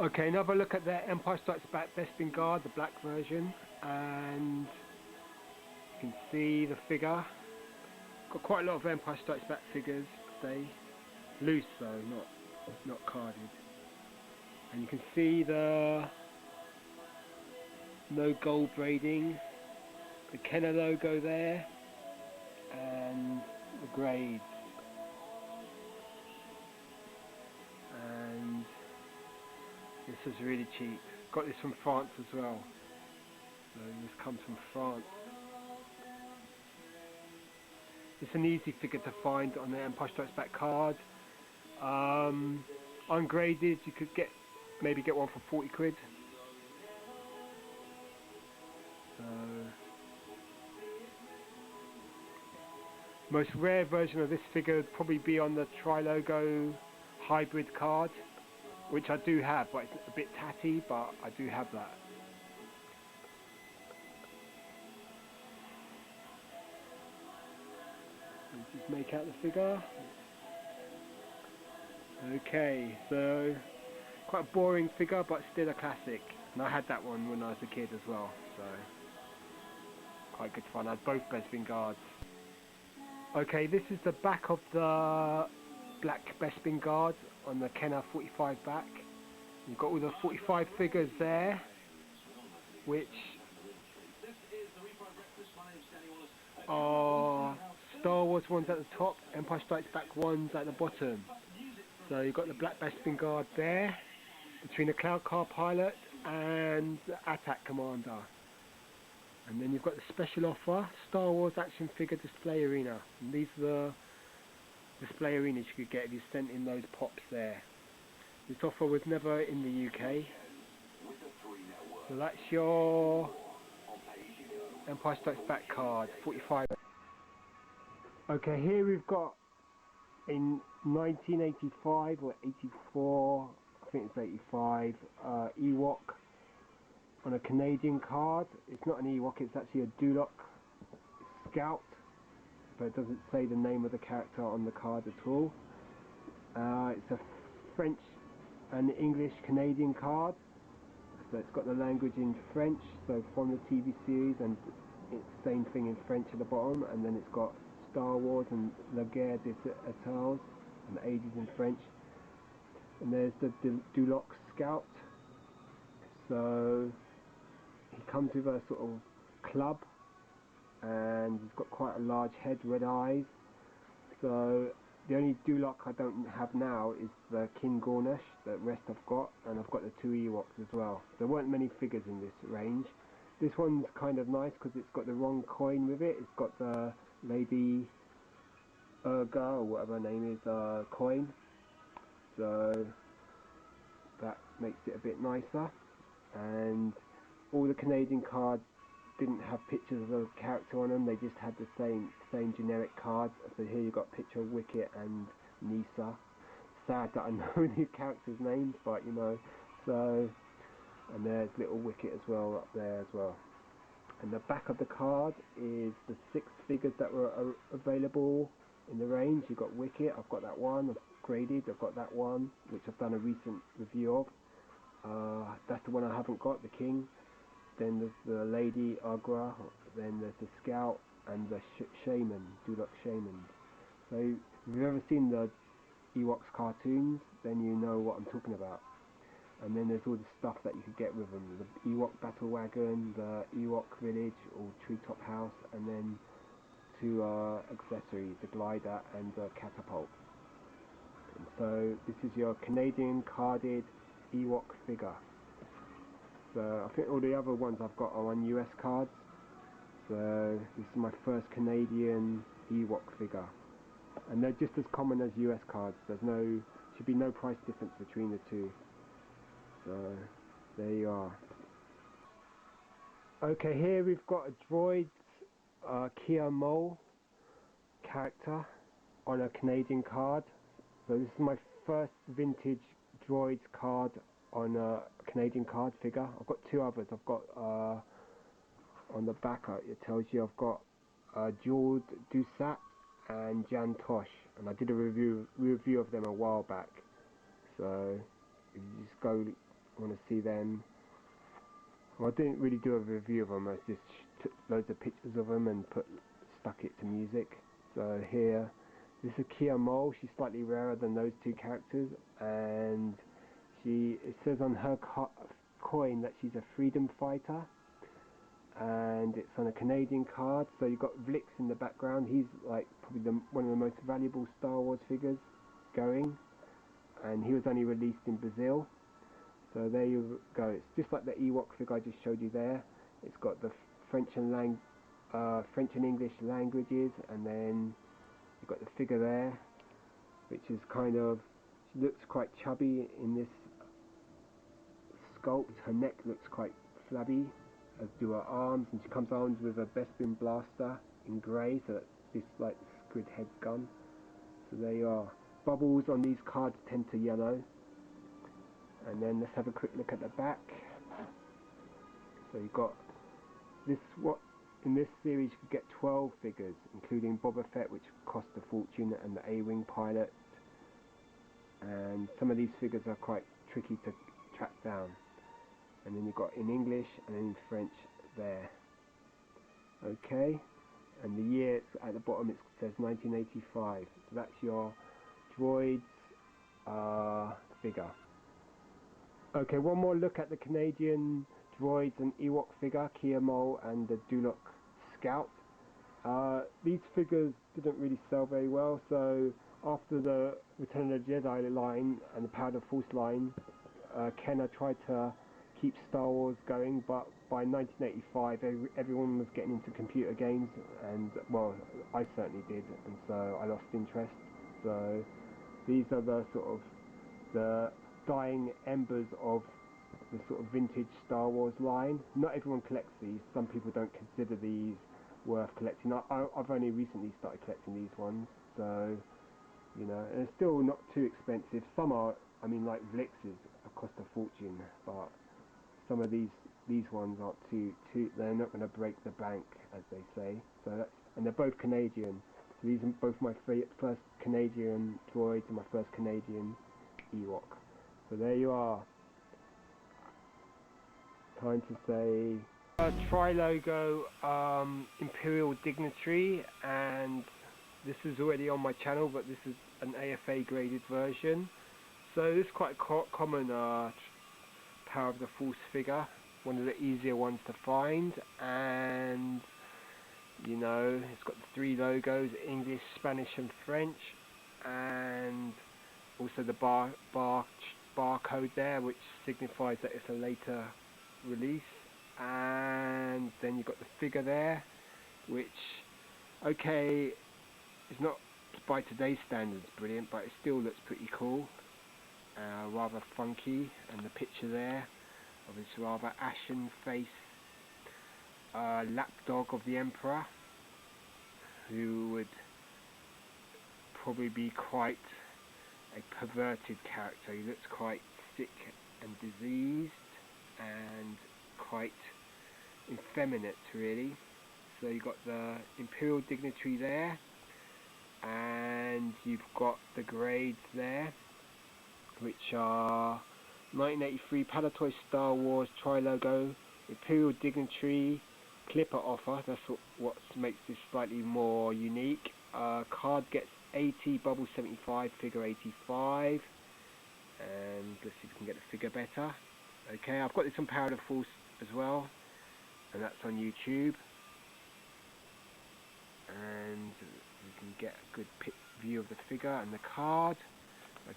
Okay, another look at the Empire Strikes Back Bespin Guard, the black version, and you can see the figure. Got quite a lot of Empire Strikes Back figures today. Loose though, not carded. And you can see the no gold braiding, the Kenner logo there, and the grades. And this was really cheap. Got this from France as well. So this comes from France. It's an easy figure to find on the Empire Strikes Back card. Ungraded, you could maybe get one for 40 quid. So, most rare version of this figure would probably be on the Tri-Logo hybrid card, which I do have, but it's a bit tatty, but I do have that. Let's just make out the figure. Okay, so quite a boring figure, but still a classic. And I had that one when I was a kid as well, so quite good fun. I had both Bespin Guards. Okay, this is the back of the black Bespin Guard on the Kenner 45 back. You've got all the 45 figures there, which are Star Wars ones at the top, Empire Strikes Back ones at the bottom. So you've got the black Bespin Guard there, between the Cloud Car Pilot and the Attack Commander. And then you've got the special offer, Star Wars Action Figure Display Arena. And these are the display arenas you could get if you sent in those pops there. This offer was never in the UK. So that's your Empire Strikes Back card, 45. Okay, here we've got in 1985 or 84, I think it's 85, Ewok on a Canadian card. It's not an Ewok, it's actually a Duloc Scout, but it doesn't say the name of the character on the card at all. It's a French and English Canadian card, so it's got the language in French, so from the TV series, and it's the same thing in French at the bottom, and then it's got Star Wars and La Guerre des Étoiles and the ages in French. And there's the Duloc Scout. So he comes with a sort of club, and he's got quite a large head, red eyes. So the only Duloc I don't have now is the King Gornish. The rest I've got, and I've got the two Ewoks as well. There weren't many figures in this range. This one's kind of nice because it's got the wrong coin with it. It's got the Lady Urga or whatever her name is coin. So that makes it a bit nicer. And all the Canadian cards didn't have pictures of a character on them, they just had the same generic cards. So here you've got a picture of Wicket and Nisa. Sad that I know these characters' names, but you know. So, and there's little Wicket as well up there as well. And the back of the card is the 6 figures that were available in the range. You've got Wicket, I've got that one, I've graded, I've got that one, which I've done a recent review of. That's the one I haven't got, the King. Then there's the Lady Agra, then there's the Scout, and the Shaman, Duloc Shaman. So if you've ever seen the Ewoks cartoons, then you know what I'm talking about. And then there's all the stuff that you could get with them. The Ewok Battle Wagon, the Ewok Village or Treetop House, and then 2 accessories, the glider and the catapult. And so this is your Canadian carded Ewok figure. So I think all the other ones I've got are on US cards. So this is my first Canadian Ewok figure. And they're just as common as US cards. Should be no price difference between the two. So there you are. Okay, here we've got a droid Kia Mole character on a Canadian card. So this is my first vintage droids card on a Canadian card figure. I've got 2 others. I've got on the back it tells you I've got George Dusat and Jan Tosh, and I did a review of them a while back. So if you just go want to see them. Well, I didn't really do a review of them, I just took loads of pictures of them and stuck it to music. So here, this is Kia Mole. She's slightly rarer than those two characters, and it says on her coin that she's a freedom fighter, and it's on a Canadian card. So you've got Vlix in the background. He's like probably one of the most valuable Star Wars figures going, and he was only released in Brazil. So there you go. It's just like the Ewok figure I just showed you there. It's got the French and English languages, and then you've got the figure there, which is she looks quite chubby in this sculpt. Her neck looks quite flabby, as do her arms, and she comes armed with a Bespin blaster in grey, so that's this like squid head gun. So there you are. Bubbles on these cards tend to yellow. And then let's have a quick look at the back. So you've got in this series you could get 12 figures, including Boba Fett, which cost a fortune, and the A-Wing pilot. And some of these figures are quite tricky to track down. And then you've got in English and in French there. Okay, and the year at the bottom, it says 1985. So that's your droids figure. Okay, one more look at the Canadian droids and Ewok figure, Kia Mole and the Dulok Scout. These figures didn't really sell very well, so after the Return of the Jedi line and the Power of the Force line, Kenner tried to keep Star Wars going, but by 1985 everyone was getting into computer games, and well, I certainly did, and so I lost interest. So these are the sort of the dying embers of the sort of vintage Star Wars line. Not everyone collects these. Some people don't consider these worth collecting. I've only recently started collecting these ones, so you know, and it's still not too expensive. Some are, I mean, like Vlix's cost a fortune, but some of these ones aren't too. They're not going to break the bank, as they say. So and they're both Canadian. So these are both my first Canadian droids and my first Canadian Ewok. So there you are. Time to say Tri-Logo Imperial Dignitary, and this is already on my channel, but this is an AFA graded version. So this is quite a common Power of the Force figure, one of the easier ones to find, and you know, it's got the 3 logos, English, Spanish and French, and also the barcode there, which signifies that it's a later release. And then you've got the figure there, which, okay, is not by today's standards brilliant, but it still looks pretty cool, rather funky. And the picture there of this rather ashen face lapdog of the Emperor, who would probably be quite a perverted character. He looks quite sick and diseased and quite effeminate, really. So you've got the Imperial Dignitary there, and you've got the grades there, which are 1983 Palitoy Star Wars Tri-Logo Imperial Dignitary Clipper offer. That's what makes this slightly more unique. Card gets 80, bubble 75, figure 85, and let's see if we can get the figure better. Okay, I've got this on Power of the Force as well, and that's on YouTube, and you can get a good view of the figure and the card.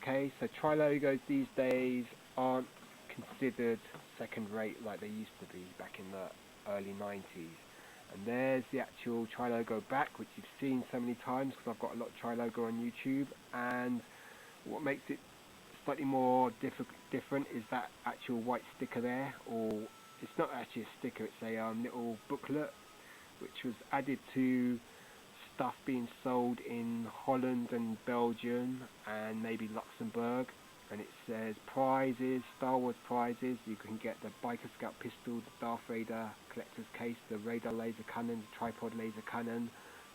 Okay, so Tri-Logos these days aren't considered second rate like they used to be back in the early 90s. And there's the actual Tri-Logo back, which you've seen so many times because I've got a lot of Tri-Logo on YouTube. And what makes it slightly more different is that actual white sticker there, or it's not actually a sticker, it's a little booklet which was added to stuff being sold in Holland and Belgium and maybe Luxembourg, and it says prizes, Star Wars prizes. You can get the Biker Scout pistol, the Darth Vader collector's case, the radar laser cannon, the tripod laser cannon,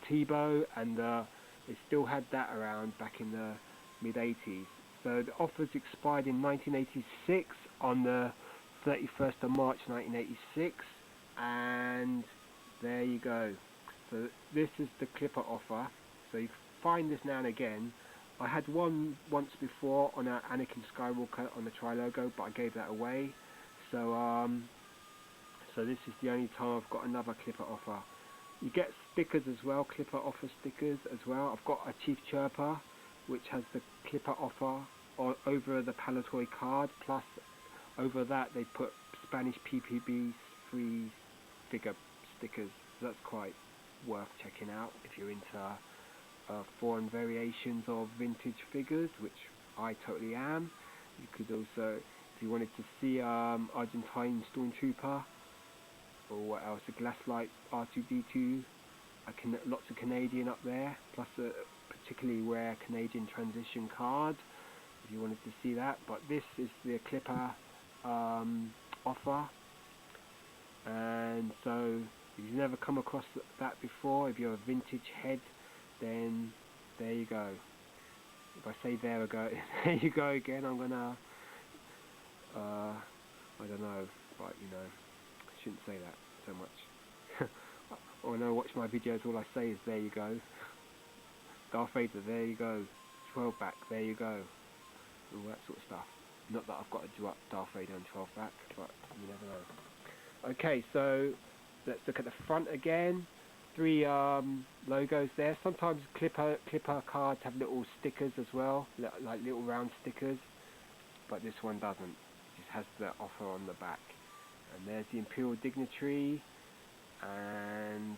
T-bow, and they still had that around back in the mid-80s. So the offers expired in 1986 on the 31st of March 1986, and there you go. So this is the Clipper offer. So you find this now and again. I had one once before on our Anakin Skywalker on the Tri-Logo, but I gave that away. So so this is the only time I've got another Clipper offer. You get stickers as well, Clipper offer stickers as well. I've got a Chief Chirper, which has the Clipper offer over the Palitoy card, plus over that they put Spanish PPB free figure stickers. So that's quite worth checking out if you're into foreign variations of vintage figures, which I totally am. You could also, if you wanted to see Argentine Stormtrooper, or what else, a Glasslight R2-D2, lots of Canadian up there, plus a particularly rare Canadian transition card, if you wanted to see that. But this is the Clipper offer, and so if you've never come across that before, if you're a vintage head, then there you go. If I say there you go again, I'm gonna I don't know, but you know, I shouldn't say that so much. Or when I watch my videos, all I say is there you go. Darth Vader, there you go. 12 back, there you go. All that sort of stuff. Not that I've got to do up Darth Vader and 12 back, but you never know. Okay, so let's look at the front again. 3 logos there. Sometimes Clipper cards have little stickers as well, like little round stickers, but this one doesn't. It just has the offer on the back. And there's the Imperial Dignitary and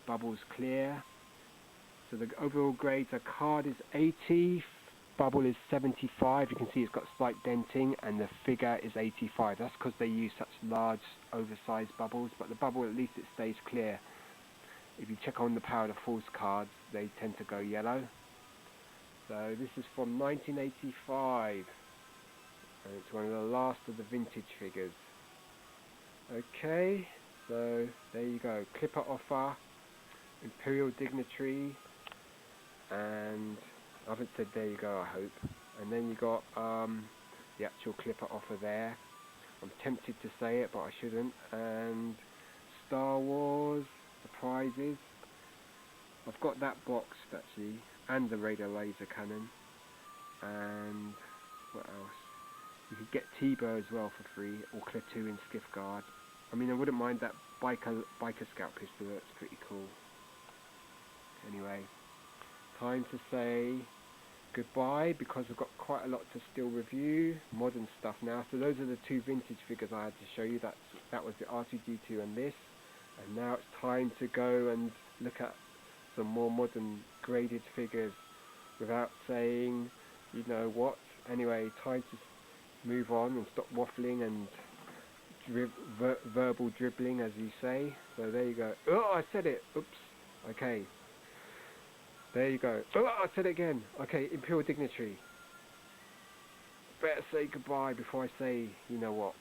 Bubbles Clear. So the overall grades, a card is 80, bubble is 75. You can see it's got slight denting, and the figure is 85. That's because they use such large, oversized bubbles, but the bubble, at least it stays clear. If you check on the Power of the Force cards, they tend to go yellow. So this is from 1985, and it's one of the last of the vintage figures. Okay, so there you go. Clipper offer, Imperial Dignitary, and I haven't said there you go, I hope. And then you got the actual Clipper offer there. I'm tempted to say it, but I shouldn't. And Star Wars surprises. I've got that boxed actually, and the Raider laser cannon. And what else? You could get T-Bow as well for free, or Klaatu in Skiff Guard. I mean, I wouldn't mind that biker scout pistol. That's pretty cool. Anyway, time to say goodbye, because we've got quite a lot to still review, modern stuff now. So those are the 2 vintage figures I had to show you. That was the R2-D2 and this. And now it's time to go and look at some more modern graded figures without saying, you know what. Anyway, time to move on and stop waffling and verbal dribbling, as you say. So there you go. Oh, I said it. Oops. Okay. There you go. Oh, I said it again. Okay, Imperial Dignitary. Better say goodbye before I say, you know what.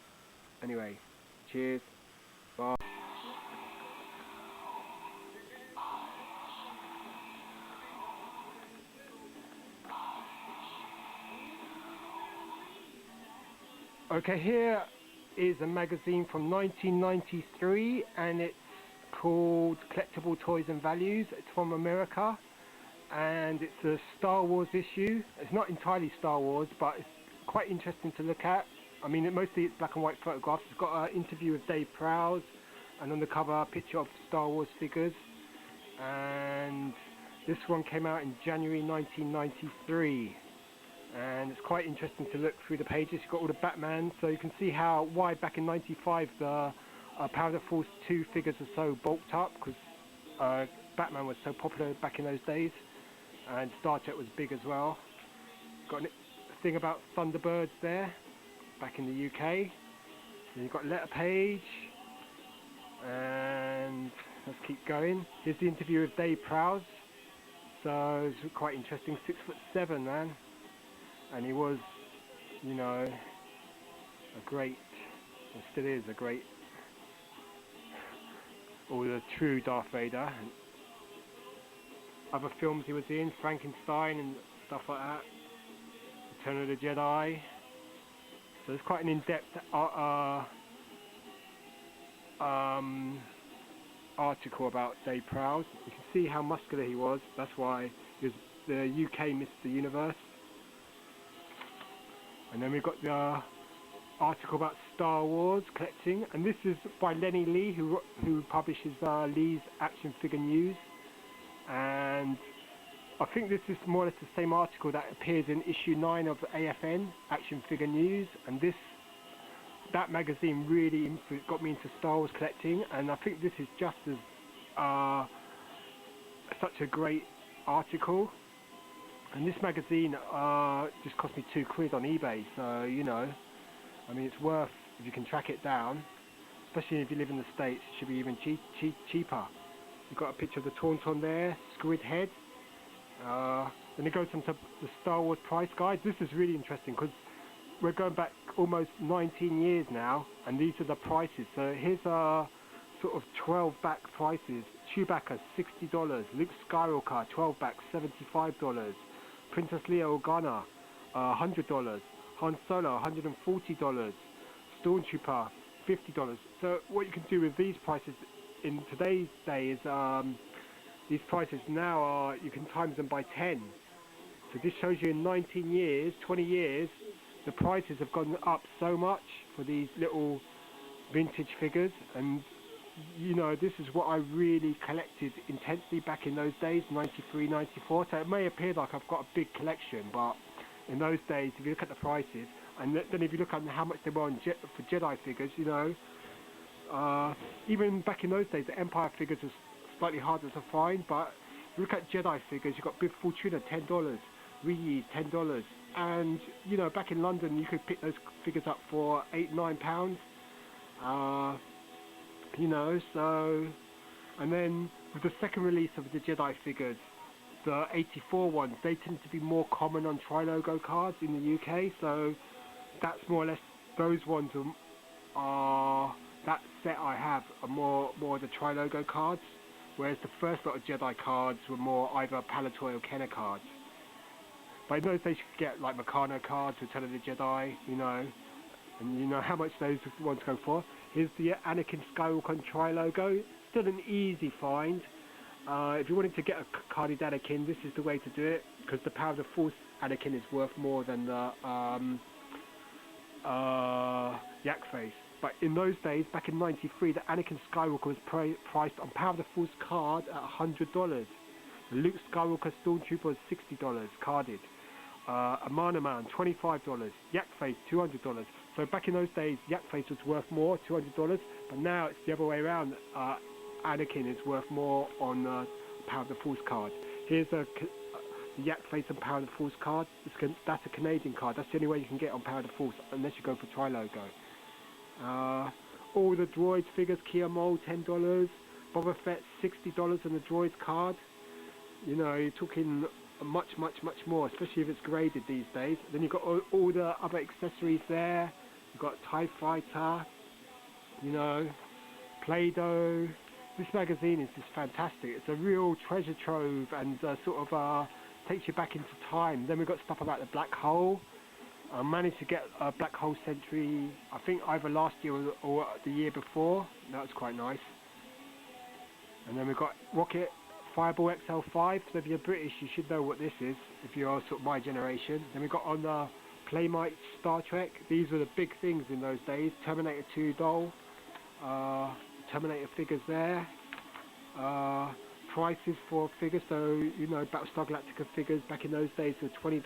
Anyway, cheers. Bye. Okay, here is a magazine from 1993, and it's called Collectible Toys and Values. It's from America, and it's a Star Wars issue. It's not entirely Star Wars, but it's quite interesting to look at. I mean, mostly it's black and white photographs. It's got an interview with Dave Prowse, and on the cover a picture of Star Wars figures. And this one came out in January 1993. And it's quite interesting to look through the pages. You've got all the Batman, so you can see why back in 95 the Power of the Force 2 figures are so bulked up, because Batman was so popular back in those days, and Star Trek was big as well. Got a thing about Thunderbirds there, back in the UK. Then you've got letter page, and let's keep going. Here's the interview with Dave Prowse. So it's quite interesting. 6'7", man. And he was, you know, a great, and still is a great, or the true Darth Vader. And other films he was in, Frankenstein and stuff like that. Return of the Jedi. So it's quite an in-depth article about Dave Prowse. You can see how muscular he was. That's why he was the UK Mr. Universe. And then we've got the article about Star Wars collecting, and this is by Lenny Lee, who publishes Lee's Action Figure News. And I think this is more or less the same article that appears in issue 9 of AFN, Action Figure News. And that magazine really got me into Star Wars collecting, and I think this is just as such a great article. And this magazine just cost me £2 on eBay, so you know, I mean, it's worth, if you can track it down, especially if you live in the States, it should be even cheaper. You've got a picture of the Tauntaun there, squid head. Then it goes into the Star Wars price guide. This is really interesting because we're going back almost 19 years now, and these are the prices. So here's sort of 12 back prices. Chewbacca $60, Luke Skywalker 12 back $75, Princess Leia Organa $100, Han Solo $140, Stormtrooper $50. So what you can do with these prices in today's day is these prices now are, you can times them by 10. So this shows you in 19 years, 20 years, the prices have gone up so much for these little vintage figures. And you know, this is what I really collected intensely back in those days, 93, 94. So it may appear like I've got a big collection, but in those days, if you look at the prices, and then if you look at how much they were on for Jedi figures, you know, even back in those days, the Empire figures was slightly harder to find, but if you look at Jedi figures, you've got Bib Fortuna $10, Ree $10, and you know, back in London, you could pick those figures up for £8, £9. You know, so, and then with the second release of the Jedi figures, the 84 ones, they tend to be more common on Tri-Logo cards in the UK, so that's more or less, those ones are that set I have are more the Tri-Logo cards, whereas the first lot of Jedi cards were more either Palitoy or Kenner cards. But in those days you could get like Meccano cards, Return of the Jedi, you know, and you know how much those ones go for. Here's the Anakin Skywalker on Tri-Logo. Still an easy find. If you wanted to get a carded Anakin, this is the way to do it, because the Power of the Force Anakin is worth more than the Yak Face. But in those days, back in '93, the Anakin Skywalker was priced on Power of the Force card at $100. The Luke Skywalker Stormtrooper was $60 carded. Amana Man $25, Yak Face $200. So back in those days, Yak Face was worth more, $200, but now it's the other way around. Anakin is worth more on Power of the Force card. Here's the Yak Face and Power of the Force card. That's a Canadian card. That's the only way you can get on Power of the Force, unless you go for Tri-Logo. All the Droids figures, Kia Mole $10, Boba Fett $60 on the Droids card. You know, you're talking much more, especially if it's graded these days. Then you've got all the other accessories there. You've got TIE Fighter, you know, Play-Doh. This magazine is just fantastic. It's a real treasure trove, and sort of takes you back into time. Then we've got stuff about the black hole. I managed to get a black hole Sentry, I think either last year or the year before. That was quite nice. And then we've got Rocket Fireball XL5, so if you're British you should know what this is, if you're sort of my generation. Then we've got on the Playmite Star Trek. These were the big things in those days. Terminator 2 doll, Terminator figures there. Prices for figures, so you know, Battlestar Galactica figures back in those days were $20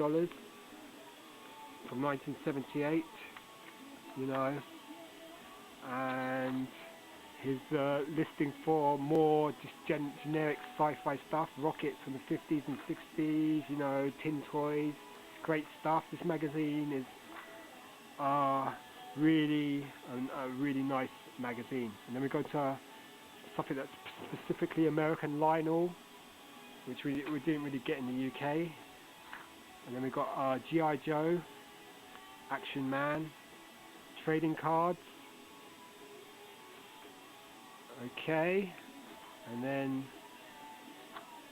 from 1978, you know. And his listing for more just generic sci-fi stuff, rockets from the 50s and 60s, you know, tin toys, great stuff. This magazine is really a really nice magazine. And then we go to something that's specifically American Lionel, which we didn't really get in the UK. And then we've got G.I. Joe, Action Man, trading cards. Okay, and then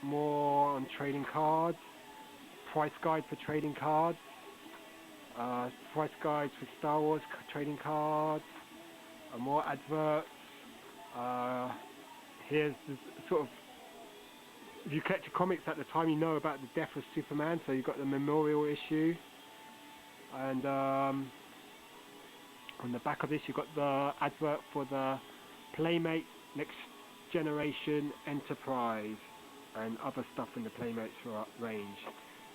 more on trading cards, price guide for trading cards, price guides for Star Wars trading cards, more adverts. Here's the sort of, if you collect your comics at the time, you know about the death of Superman, so you've got the memorial issue, and on the back of this you've got the advert for the Playmates Next Generation Enterprise and other stuff in the Playmates range.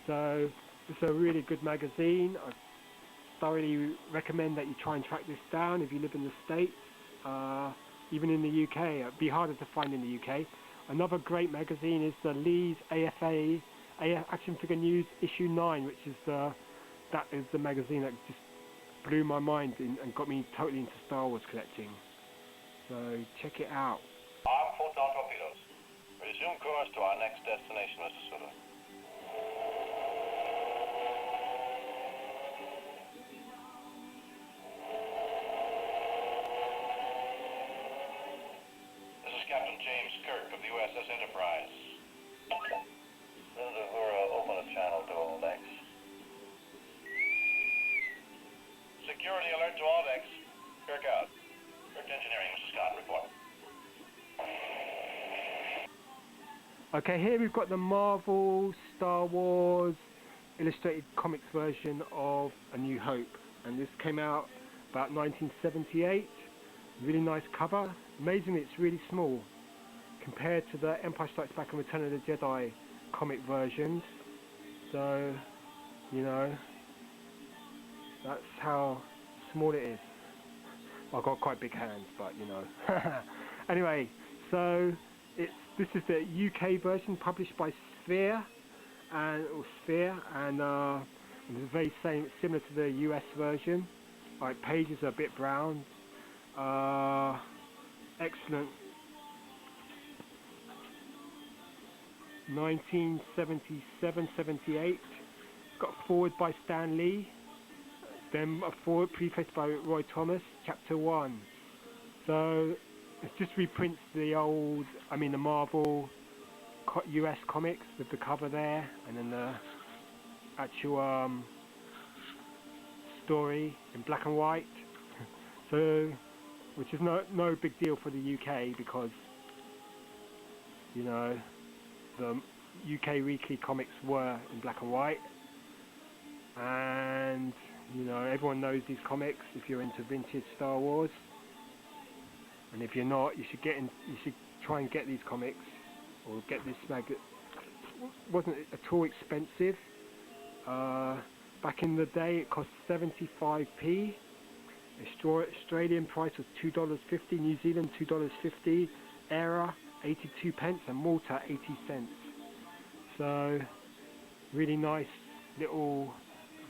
So it's a really good magazine. I thoroughly recommend that you try and track this down if you live in the States. Even in the UK, it'd be harder to find in the UK. Another great magazine is the Lee's AFA Action Figure News issue 9, which is that is the magazine that just blew my mind and got me totally into Star Wars collecting. So check it out. Armed photon torpedoes. Resume course to our next destination, Mr. Sulu. This is Captain James Kirk of the USS Enterprise. This is Uhura, open a channel to all decks. Security alert to all decks. Kirk out. Kirk to engineering, Mr. Scott, report. Okay, here we've got the Marvel Star Wars illustrated comics version of A New Hope, and this came out about 1978. Really nice cover. Amazingly, it's really small compared to the Empire Strikes Back and Return of the Jedi comic versions. So, you know, that's how small it is. I've got quite big hands, but you know. Anyway, so this is the UK version published by Sphere, and it's very similar to the US version. Like, pages are a bit brown. Excellent. 1977-78. It's got a foreword by Stan Lee. Then a foreword prefaced by Roy Thomas, Chapter 1. So it just reprints the the Marvel US comics with the cover there, and then the actual story in black and white. So, which is no big deal for the UK, because, you know, the UK weekly comics were in black and white, and you know, everyone knows these comics if you're into vintage Star Wars. And if you're not, you should try and get these comics, or get this magazine. It wasn't at all expensive. Back in the day, it cost 75p. Australian price was $2.50. New Zealand $2.50. Era 82 pence, and Malta 80 cents. So really nice little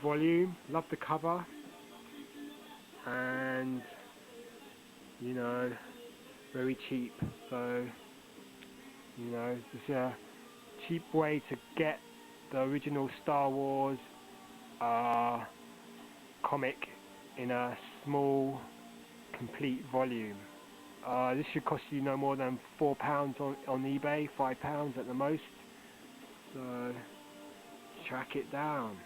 volume. Love the cover, and you know, very cheap. So, you know, it's a cheap way to get the original Star Wars comic in a small, complete volume. This should cost you no more than £4 on eBay, £5 at the most. So track it down.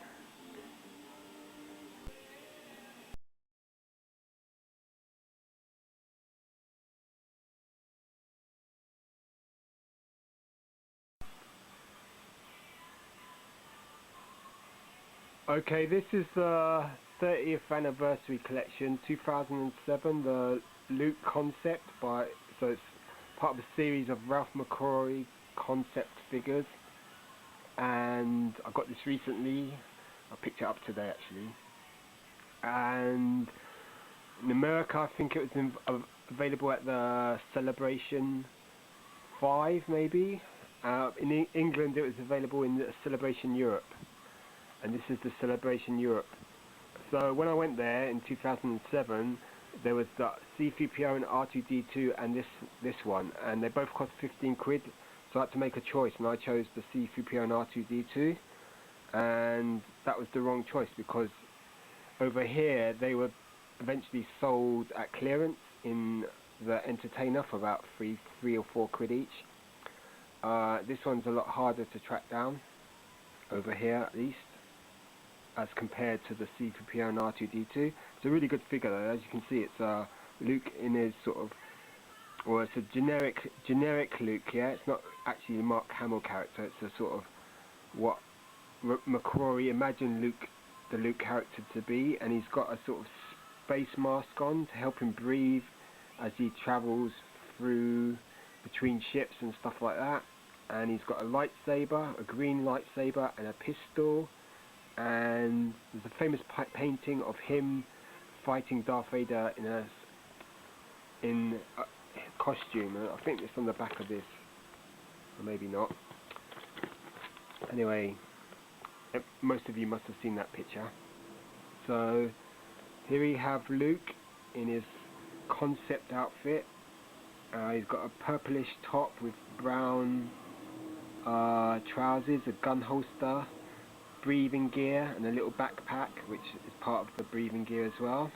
Okay, this is the 30th anniversary collection, 2007, the Luke concept so it's part of a series of Ralph McQuarrie concept figures, and I got this recently. I picked it up today actually, and in America I think it was available at the Celebration 5 maybe. In England it was available in the Celebration Europe, and this is the Celebration Europe. So when I went there in 2007, there was the C-3PO and R2-D2 and this one, and they both cost 15 quid, so I had to make a choice, and I chose the C-3PO and R2-D2, and that was the wrong choice, because over here they were eventually sold at clearance in the Entertainer for about three or 4 quid each. This one's a lot harder to track down, over here at least. as compared to the C-3PO and R2-D2. It's a really good figure though. As you can see, it's Luke in his sort of, or it's a generic Luke. Yeah, it's not actually a Mark Hamill character. It's a sort of what McCrory imagined Luke, the Luke character, to be, and he's got a sort of space mask on to help him breathe as he travels through between ships and stuff like that. And he's got a lightsaber, a green lightsaber, and a pistol. And there's a famous painting of him fighting Darth Vader in a costume. I think it's on the back of this, or maybe not. Anyway, most of you must have seen that picture. So here we have Luke in his concept outfit. He's got a purplish top with brown trousers, a gun holster, breathing gear, and a little backpack, which is part of the breathing gear as well.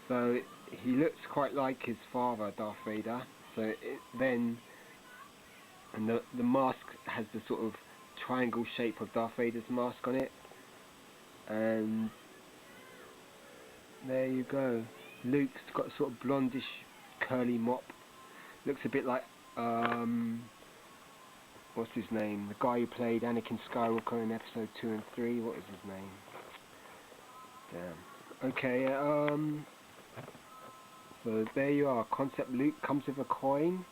So he looks quite like his father, Darth Vader. So the mask has the sort of triangle shape of Darth Vader's mask on it, and there you go. Luke's got a sort of blondish curly mop. Looks a bit like what's his name? The guy who played Anakin Skywalker in episode 2 and 3. What is his name? Damn. Okay. So there you are. Concept Luke comes with a coin,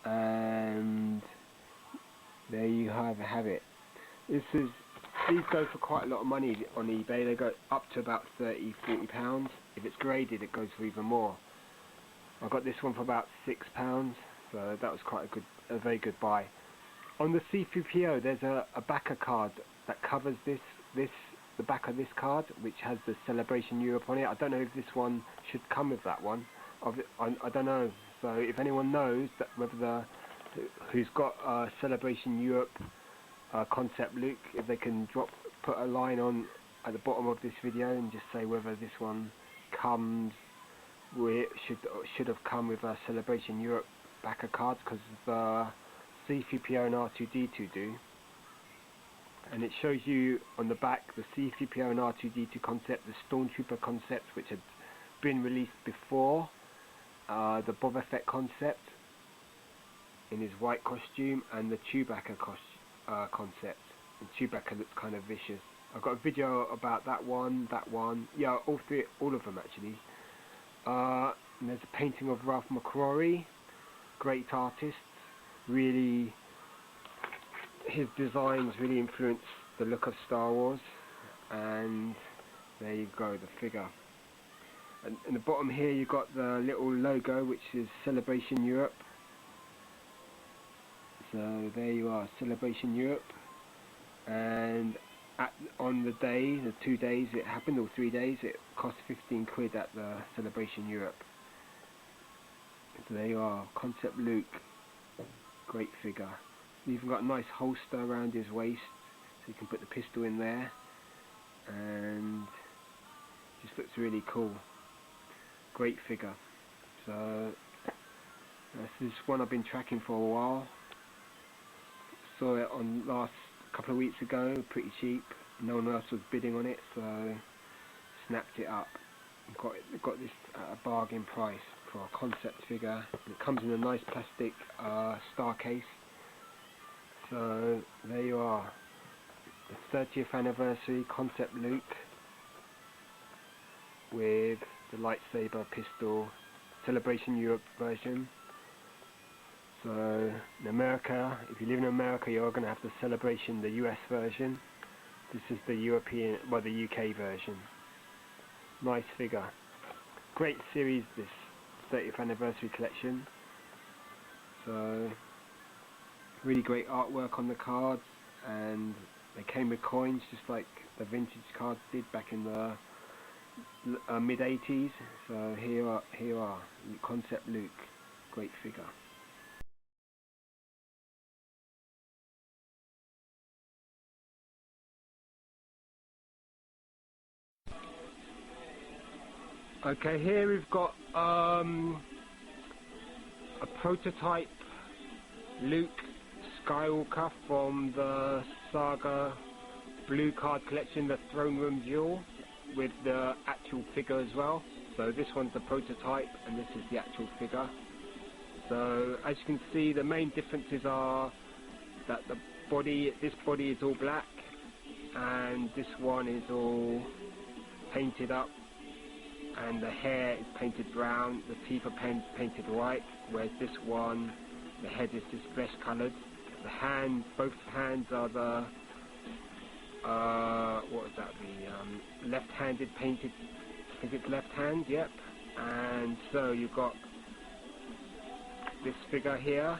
and there you have it. These go for quite a lot of money on eBay. They go up to about £30–40. If it's graded, it goes for even more. I got this one for about £6, so that was quite a very good buy. On the C-3PO, there's a backer card that covers the back of this card, which has the Celebration Europe on it. I don't know if this one should come with that one. I don't know. So if anyone knows that who's got Celebration Europe concept Luke, if they can put a line on at the bottom of this video and just say whether this one comes with, should have come with a Celebration Europe backer cards, because the C-3PO and R2-D2 do. And it shows you on the back the C-3PO and R2-D2 concept, the Stormtrooper concept, which had been released before, the Boba Fett concept in his white costume, and the Chewbacca concept. And Chewbacca looks kind of vicious. I've got a video about that one, yeah, all of them actually. And there's a painting of Ralph McCrory, great artist. Really, his designs really influenced the look of Star Wars. And there you go, the figure. And in the bottom here you've got the little logo, which is Celebration Europe. So there you are, Celebration Europe. And on the day, the 2 days it happened, or 3 days, it cost £15 at the Celebration Europe. So there you are, Concept Luke, great figure. He's even got a nice holster around his waist, so you can put the pistol in there, and just looks really cool. Great figure. So this is one I've been tracking for a while. Saw it on last couple of weeks ago, pretty cheap. No one else was bidding on it, so snapped it up. Got this at a bargain price for a concept figure. It comes in a nice plastic star case. So there you are, the 30th anniversary Concept Luke with the lightsaber, pistol, Celebration Europe version. So in America, if you live in America, you're going to have the Celebration, the US version. This is the European, well, the UK version. Nice figure. Great series, this 30th anniversary collection. So really great artwork on the cards, and they came with coins just like the vintage cards did back in the mid-80s. So here are Concept Luke, great figure. Okay, here we've got a prototype Luke Skywalker from the saga blue card collection, the Throne Room Duel, with the actual figure as well. So this one's the prototype and this is the actual figure. So as you can see, the main differences are that this body is all black and this one is all painted up, and the hair is painted brown, the teeth are painted white, whereas this one, the head is just flesh coloured. The hands, both hands are the what is that, the left-handed painted, I think it's left hand, yep. And so you've got this figure here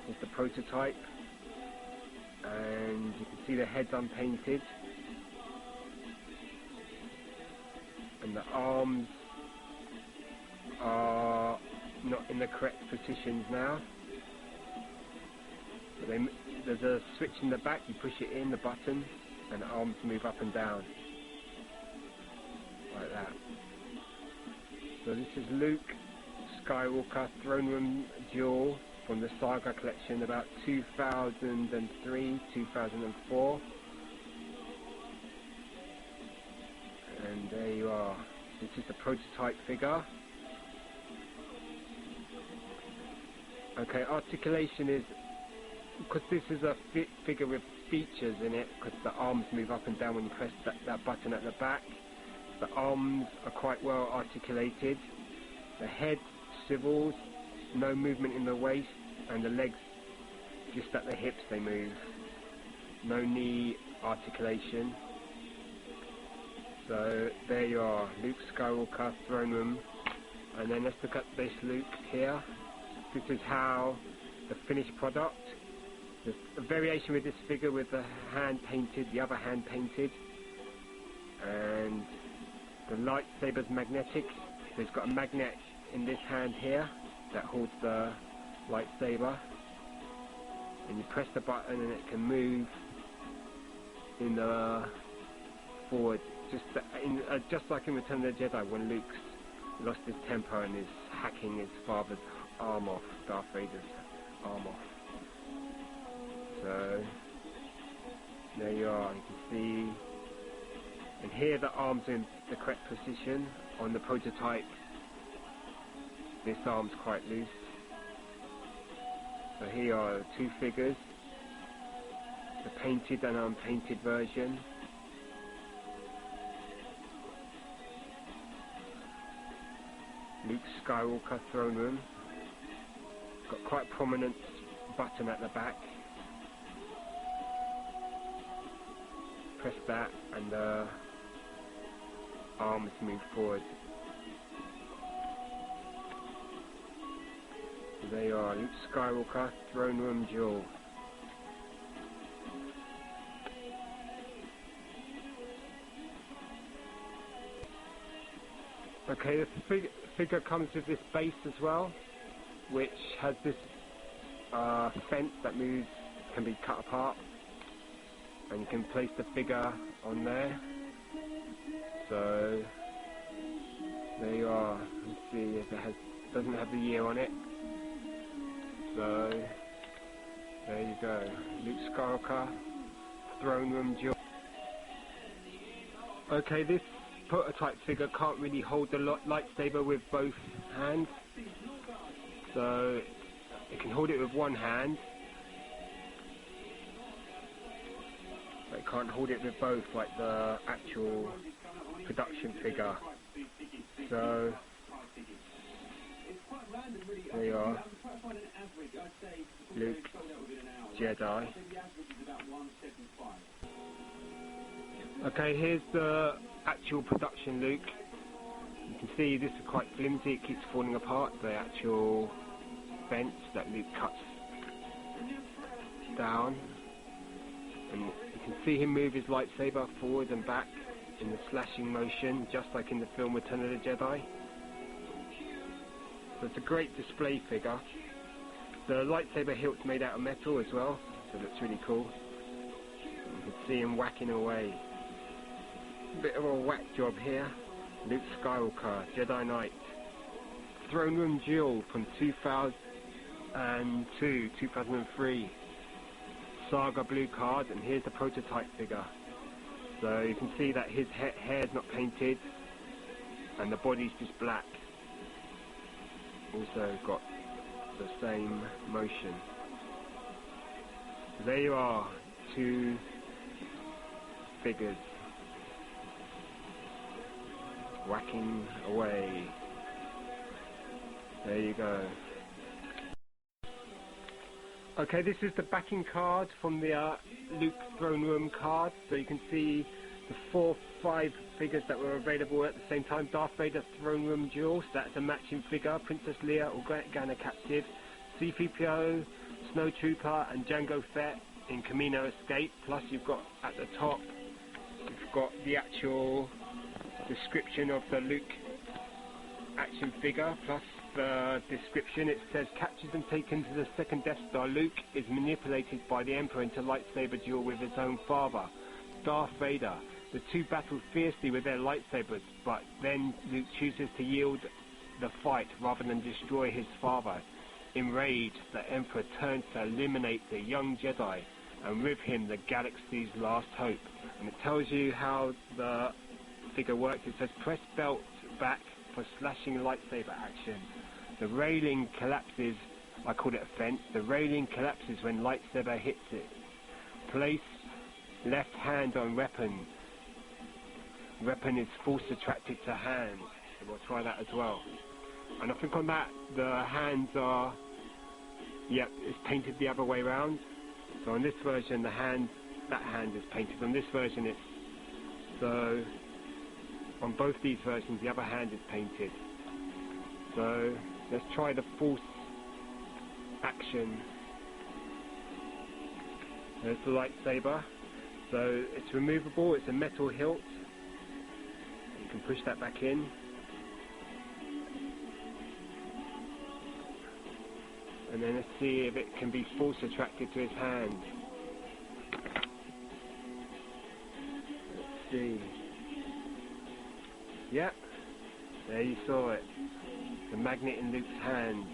is the prototype, and you can see the head's unpainted, and the arms are not in the correct positions now. But there's a switch in the back, you push it in, the button, and the arms move up and down, like that. So this is Luke Skywalker Throne Room Duel from the Saga collection, about 2003, 2004. And there you are. This is the prototype figure. Okay, articulation is, because this is a figure with features in it, because the arms move up and down when you press that button at the back. The arms are quite well articulated. The head swivels, no movement in the waist, and the legs just at the hips they move. No knee articulation. So there you are, Luke Skywalker Throne Room. And then let's look at this Luke here. This is how the finished product. There's a variation with this figure with the hand painted, the other hand painted, and the lightsaber's magnetic. So it's got a magnet in this hand here that holds the lightsaber, and you press the button and it can move in the forward, just like in Return of the Jedi when Luke's lost his temper and is hacking his father's arm off, Darth Vader's arm off. So there you are, you can see, and here the arms are in the correct position. On the prototype, this arm's quite loose. So here are the two figures, the painted and unpainted version. Luke Skywalker Throne Room. Got quite a prominent button at the back. Press that and the arms move forward. So there you are, Luke Skywalker Throne Room Duel. Okay, the figure comes with this base as well, which has this fence that moves, can be cut apart, and you can place the figure on there. So there you are. Let's see if it doesn't have the year on it. So there you go, Luke Skywalker Throne Room Duel. Okay, this prototype figure can't really hold the lightsaber with both hands, so it can hold it with one hand, but it can't hold it with both like the actual production figure. So there you are, Luke Jedi. Okay, here's the actual production Luke. You can see this is quite flimsy, it keeps falling apart, the actual fence that Luke cuts down. And you can see him move his lightsaber forward and back in the slashing motion, just like in the film Return of the Jedi. So it's a great display figure. The lightsaber hilt's made out of metal as well, so that's really cool. You can see him whacking away. Bit of a whack job here. Luke Skywalker, Jedi Knight. Throne Room Duel from 2002, 2003. Saga blue card, and here's the prototype figure. So you can see that his hair's not painted and the body's just black. Also got the same motion. So there you are, two figures whacking away. There you go. Okay, this is the backing card from the Luke Throne Room card. So you can see the 4-5 figures that were available at the same time. Darth Vader Throne Room Duel, so that's a matching figure. Princess Leia, Organa Captive, C-3PO, Snow Trooper and Jango Fett in Camino Escape. Plus you've got at the top, you've got the actual description of the Luke action figure, plus the description. It says, captured and taken to the second Death Star, Luke is manipulated by the Emperor into lightsaber duel with his own father, Darth Vader. The two battle fiercely with their lightsabers, but then Luke chooses to yield the fight rather than destroy his father. Enraged, the Emperor turns to eliminate the young Jedi, and with him the galaxy's last hope. And it tells you how the figure works. It says, press belt back for slashing lightsaber action. The railing collapses, I called it a fence, the railing collapses when lightsaber hits it. Place left hand on weapon. Weapon is force attracted to hand. So we'll try that as well. And I think on that, the hands are, yep, it's painted the other way around. So on this version, that hand is painted. On this version, it's, so on both these versions, the other hand is painted. So let's try the force action. There's the lightsaber. So it's removable, it's a metal hilt. You can push that back in. And then let's see if it can be force attracted to his hand. Let's see. Yep, there you saw it. The magnet in Luke's hand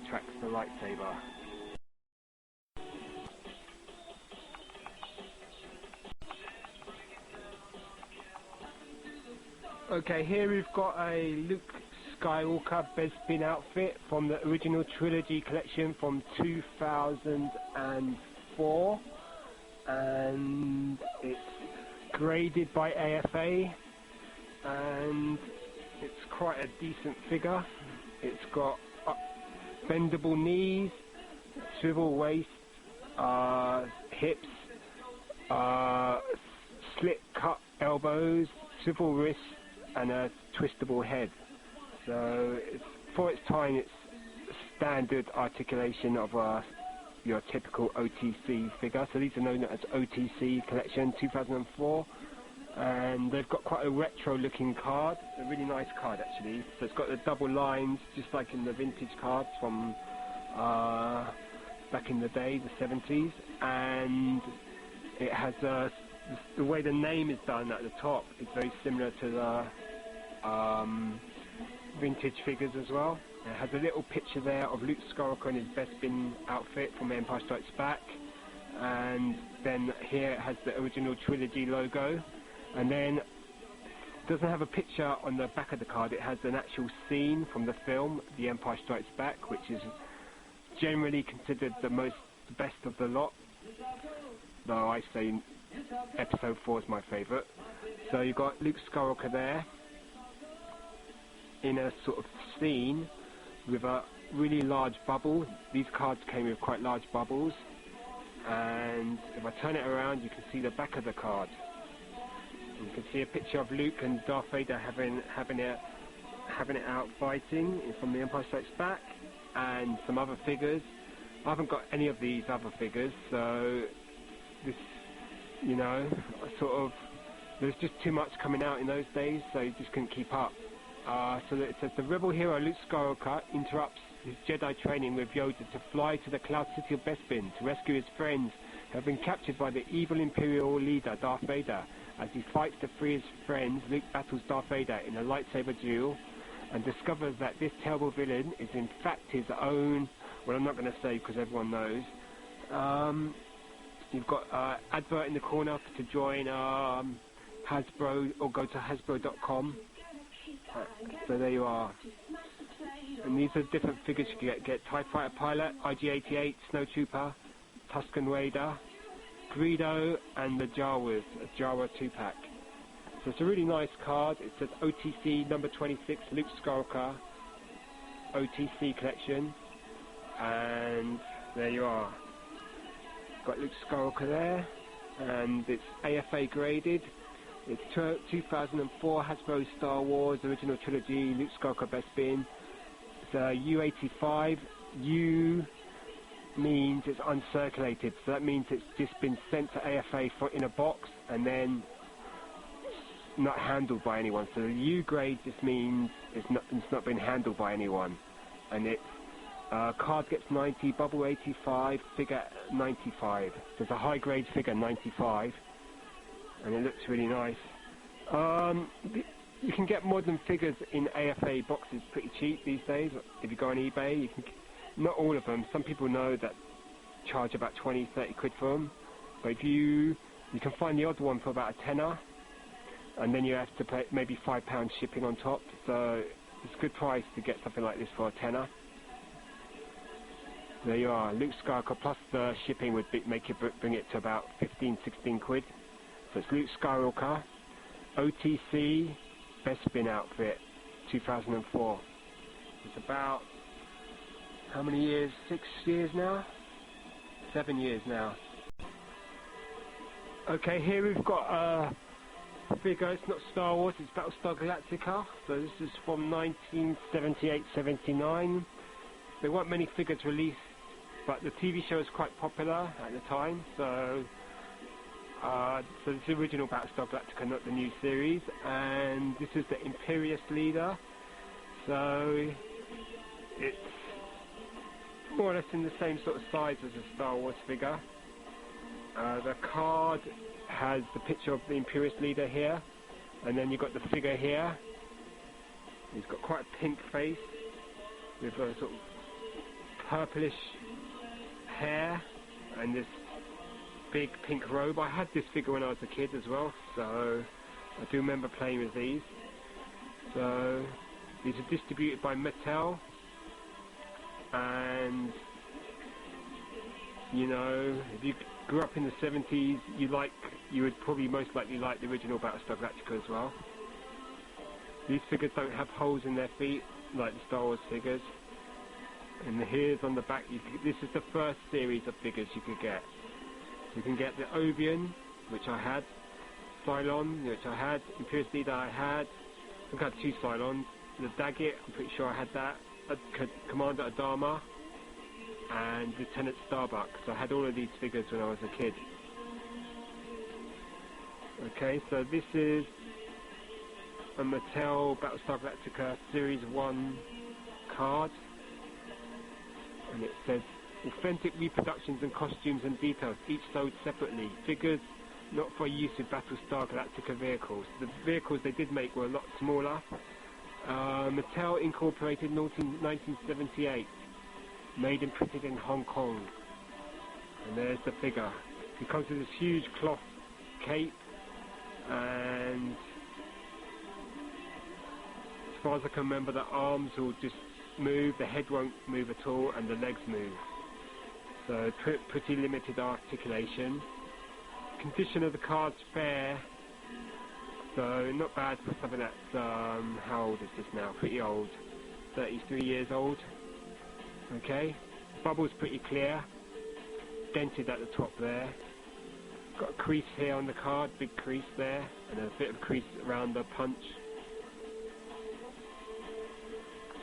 attracts the lightsaber. Okay, here we've got a Luke Skywalker Bespin outfit from the original trilogy collection from 2004, and it's graded by AFA, and it's quite a decent figure. It's got bendable knees, swivel waist, hips, slit cut elbows, swivel wrists, and a twistable head. So for its time, it's standard articulation of your typical OTC figure. So these are known as OTC collection 2004, and they've got quite a retro looking card, a really nice card actually. So it's got the double lines just like in the vintage cards from back in the day, the 70s, and it has the way the name is done at the top is very similar to the vintage figures as well. It has a little picture there of Luke Skywalker in his Bespin outfit from Empire Strikes Back, and then here it has the original trilogy logo, and then it doesn't have a picture on the back of the card. It has an actual scene from the film The Empire Strikes Back, which is generally considered the best of the lot, though I say Episode 4 is my favourite. So you've got Luke Skywalker there in a sort of scene with a really large bubble. These cards came with quite large bubbles, and if I turn it around you can see the back of the card. You can see a picture of Luke and Darth Vader having it out fighting from The Empire Strikes Back, and some other figures. I haven't got any of these other figures, so this, you know, there's just too much coming out in those days, so you just couldn't keep up. So it says, the rebel hero Luke Skywalker interrupts his Jedi training with Yoda to fly to the Cloud City of Bespin to rescue his friends who have been captured by the evil Imperial leader Darth Vader. As he fights to free his friends, Luke battles Darth Vader in a lightsaber duel and discovers that this terrible villain is in fact his own, well, I'm not going to say because everyone knows. You've got advert in the corner to join Hasbro, or go to hasbro.com. So there you are. And these are different figures you can get TIE Fighter Pilot, IG-88, Snowtrooper, Tusken Raider, Greedo, and the Jawas, a Jawa 2-pack. So it's a really nice card. It says OTC number 26, Luke Skywalker, OTC collection. And there you are. Got Luke Skywalker there. And it's AFA graded. It's 2004 Hasbro Star Wars Original Trilogy, Luke Skywalker Best Bin. It's a U85. U means it's uncirculated, so that means it's just been sent to AFA in a box and then not handled by anyone. So the U grade just means it's not been handled by anyone. And it's card gets 90, bubble 85, figure 95. So it's a high grade figure 95. And it looks really nice. You can get modern figures in AFA boxes pretty cheap these days. If you go on eBay, you can, not all of them. Some people know that charge about 20, 30 quid for them. But if you can find the odd one for about a tenner, and then you have to pay maybe £5 shipping on top. So it's a good price to get something like this for a tenner. There you are, Luke Skywalker plus the shipping would make it bring it to about 15, 16 quid. So it's Luke Skywalker, OTC, Best Bin outfit, 2004. It's about, how many years? 6 years now? 7 years now. Okay, here we've got a figure, it's not Star Wars, it's Battlestar Galactica. So this is from 1978-79. There weren't many figures released, but the TV show was quite popular at the time, so it's the original Battlestar Galactica, not the new series, and this is the Imperious Leader, so it's more or less in the same sort of size as a Star Wars figure. The card has the picture of the Imperious Leader here, and then you've got the figure here. He's got quite a pink face with a sort of purplish hair and this big pink robe. I had this figure when I was a kid as well, so I do remember playing with these. So these are distributed by Mattel, and you know, if you grew up in the 70s, you would probably most likely like the original Battlestar Galactica as well. These figures don't have holes in their feet like the Star Wars figures. And here's on the back, this is the first series of figures you could get. You can get the Ovian, which I had, Cylon, which I had, Imperious Leader I had, I think I had 2 Cylons, the Daggett, I'm pretty sure I had that, Commander Adama, and Lieutenant Starbuck. So I had all of these figures when I was a kid. Okay, so this is a Mattel Battlestar Galactica Series 1 card. And it says, authentic reproductions and costumes and details, each sold separately. Figures not for use with Battlestar Galactica vehicles. The vehicles they did make were a lot smaller. Mattel Incorporated 1978. Made and printed in Hong Kong. And there's the figure. It comes with this huge cloth cape, and as far as I can remember, the arms will just move, the head won't move at all, and the legs move. So pretty limited articulation. Condition of the card's fair, so not bad for something that's, how old is this now? Pretty old. 33 years old. Okay. Bubble's pretty clear. Dented at the top there. Got a crease here on the card, big crease there, and a bit of crease around the punch.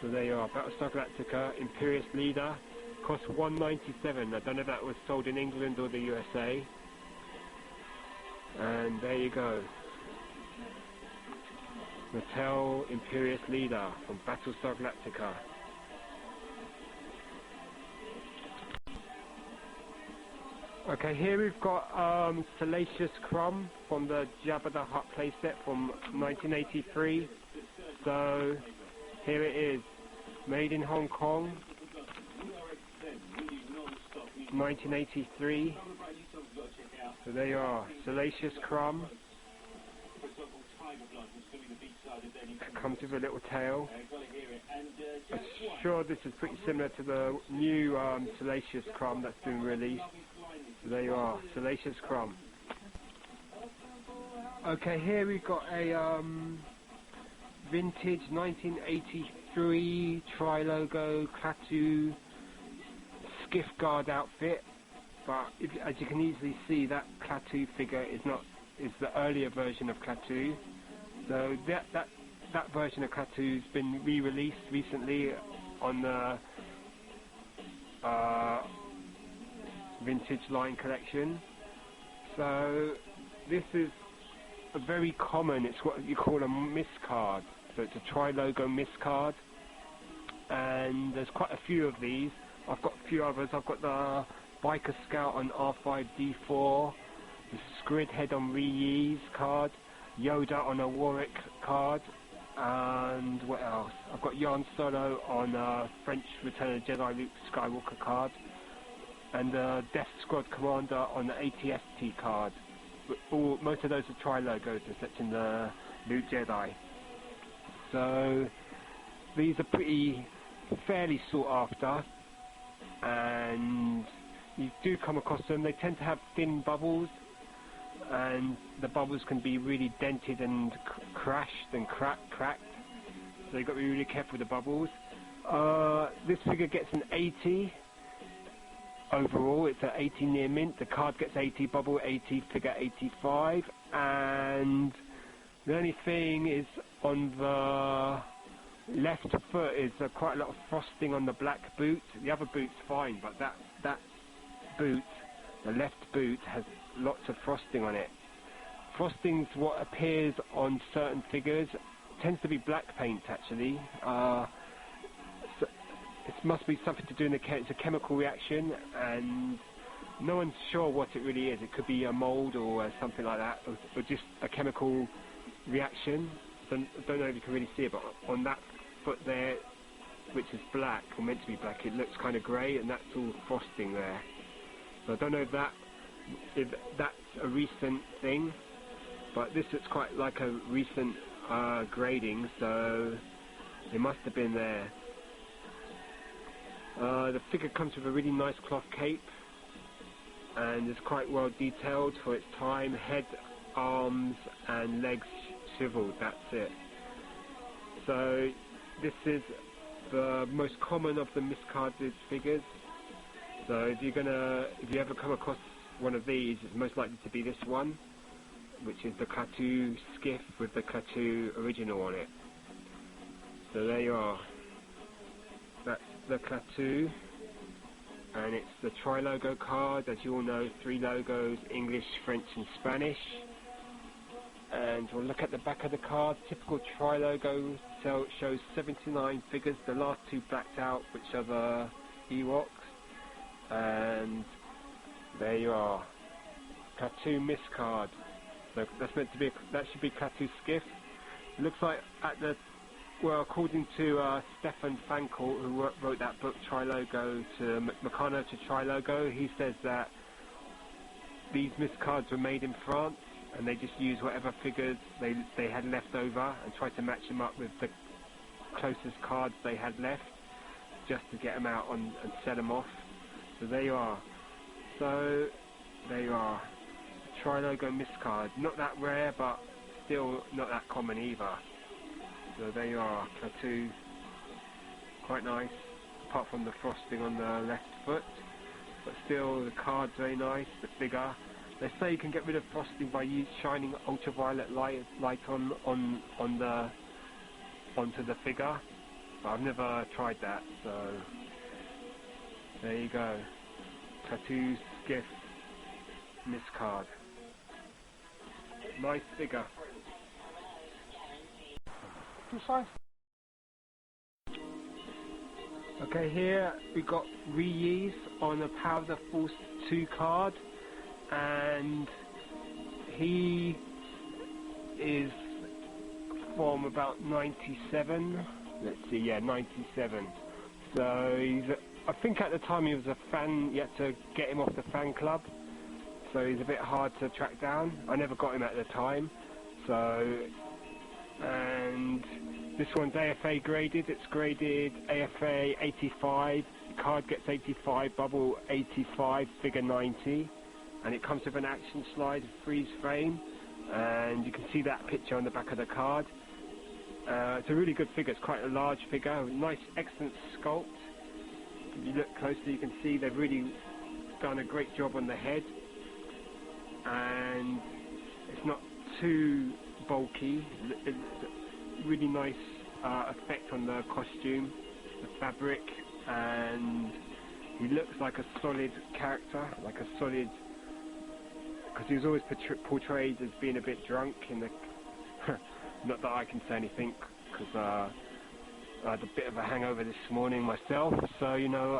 So there you are, Battlestar Galactica, Imperious Leader, cost $1.97. I don't know if that was sold in England or the USA. And there you go. Mattel Imperious Leader from Battlestar Galactica. Okay, here we've got Salacious Crumb from the Jabba the Hutt playset from 1983. So here it is, made in Hong Kong, 1983. So there you are, Salacious Crumb. It comes with a little tail. I'm sure this is pretty similar to the new Salacious Crumb that's been released. So there you are, Salacious Crumb. Okay, here we've got a vintage 1983 Tri-Logo Klaatu skiff guard outfit, but as you can easily see, that Klaatu figure is the earlier version of Klaatu. So that version of Klaatu's been re-released recently on the vintage line collection. So this is a very common, it's what you call a miscard. So it's a Tri-Logo miscard, and there's quite a few of these. I've got a few others. I've got the Biker Scout on R5D4, the Squid Head on Ree-Yee's card, Yoda on a Warwick card, and what else? I've got Han Solo on a French Return of the Jedi Luke Skywalker card, and the Death Squad Commander on the ATST card. Most of those are Tri-Logos, excepting the Luke Jedi. So these are fairly sought after, and you do come across them. They tend to have thin bubbles, and the bubbles can be really dented and crashed and cracked. So you've got to be really careful with the bubbles. This figure gets an 80. Overall, it's an 80 near mint. The card gets 80, bubble 80, figure 85, and the only thing is on the left foot is quite a lot of frosting on the black boot. The other boot's fine, but that boot, the left boot, has lots of frosting on it. Frosting's what appears on certain figures. It tends to be black paint, actually. It must be something to do with it's a chemical reaction, and no one's sure what it really is. It could be a mold or something like that, or just a chemical reaction. I don't know if you can really see it, but on that foot there, which is black, or meant to be black, it looks kind of grey, and that's all frosting there. So I don't know if that's a recent thing, but this looks quite like a recent grading, so it must have been there. The figure comes with a really nice cloth cape, and is quite well detailed for its time. Head, arms and legs swiveled, that's it. So this is the most common of the miscarded figures. So if you ever come across one of these, it's most likely to be this one, which is the Klaatu skiff with the Klaatu original on it. So there you are. That's the Klaatu, and it's the Tri-Logo card. As you all know, 3 logos, English, French and Spanish. And we'll look at the back of the card. Typical Tri-Logo shows 79 figures, the last 2 blacked out, which are the Ewoks. And there you are, Klaatu miscard. So that's meant to be that should be Klaatu skiff. It looks like according to Stefan Fankel, who wrote that book Tri-Logo to Meccano to Tri-Logo, he says that these miscards were made in France, and they just used whatever figures they had left over and tried to match them up with the closest cards they had left, just to get them out and sell them off. So there you are. So there you are. Tri-Logo miscard. Not that rare, but still not that common either. So there you are, Klaatu. Quite nice, apart from the frosting on the left foot. But still, the card's very nice, the figure. They say you can get rid of frosting by shining ultraviolet light onto the figure. But I've never tried that, so there you go. Klaatu skiff miscard. Nice figure. Okay, here we got Ree-Yee's on a Power of the Force 2 card, and he is from about 97. Let's see, yeah, 97. So I think at the time he was a fan. You had to get him off the fan club, so he's a bit hard to track down. I never got him at the time, so and this one's AFA graded. It's graded AFA 85. The card gets 85, bubble 85, figure 90, and it comes with an action slide freeze frame, and you can see that picture on the back of the card. It's a really good figure. It's quite a large figure, nice, excellent sculpt. If you look closely, you can see they've really done a great job on the head, and it's not too bulky. It's a really nice effect on the costume, the fabric, and he looks like a solid character, like a solid, because he was always portrayed as being a bit drunk in the not that I can say anything, because I had a bit of a hangover this morning myself, so you know,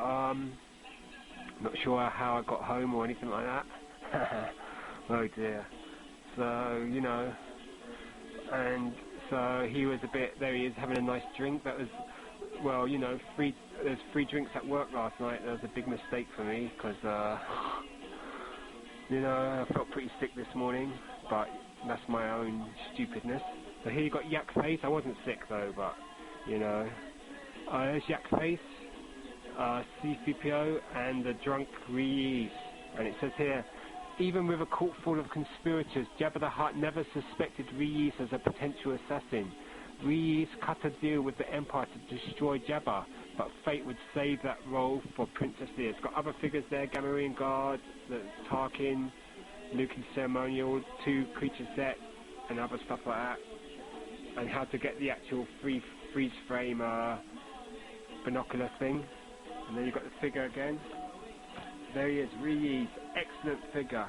not sure how I got home or anything like that. Oh dear. So, you know, and so he was a bit, there he is having a nice drink. That was, well, you know, there's free drinks at work last night. That was a big mistake for me, because you know, I felt pretty sick this morning, but that's my own stupidness. So here you got Yak Face. I wasn't sick though, but you know, there's Yak Face, C-3PO, and the drunk Reese. And it says here, even with a court full of conspirators, Jabba the Hutt never suspected Reese as a potential assassin. Reese cut a deal with the Empire to destroy Jabba, but fate would save that role for Princess Leia. It's got other figures there: Gamorrean Guard, the Tarkin, Luke's ceremonial, 2 creature sets, and other stuff like that. And how to get the actual freeze frame binocular thing. And then you've got the figure again. There he is, Reese, excellent figure.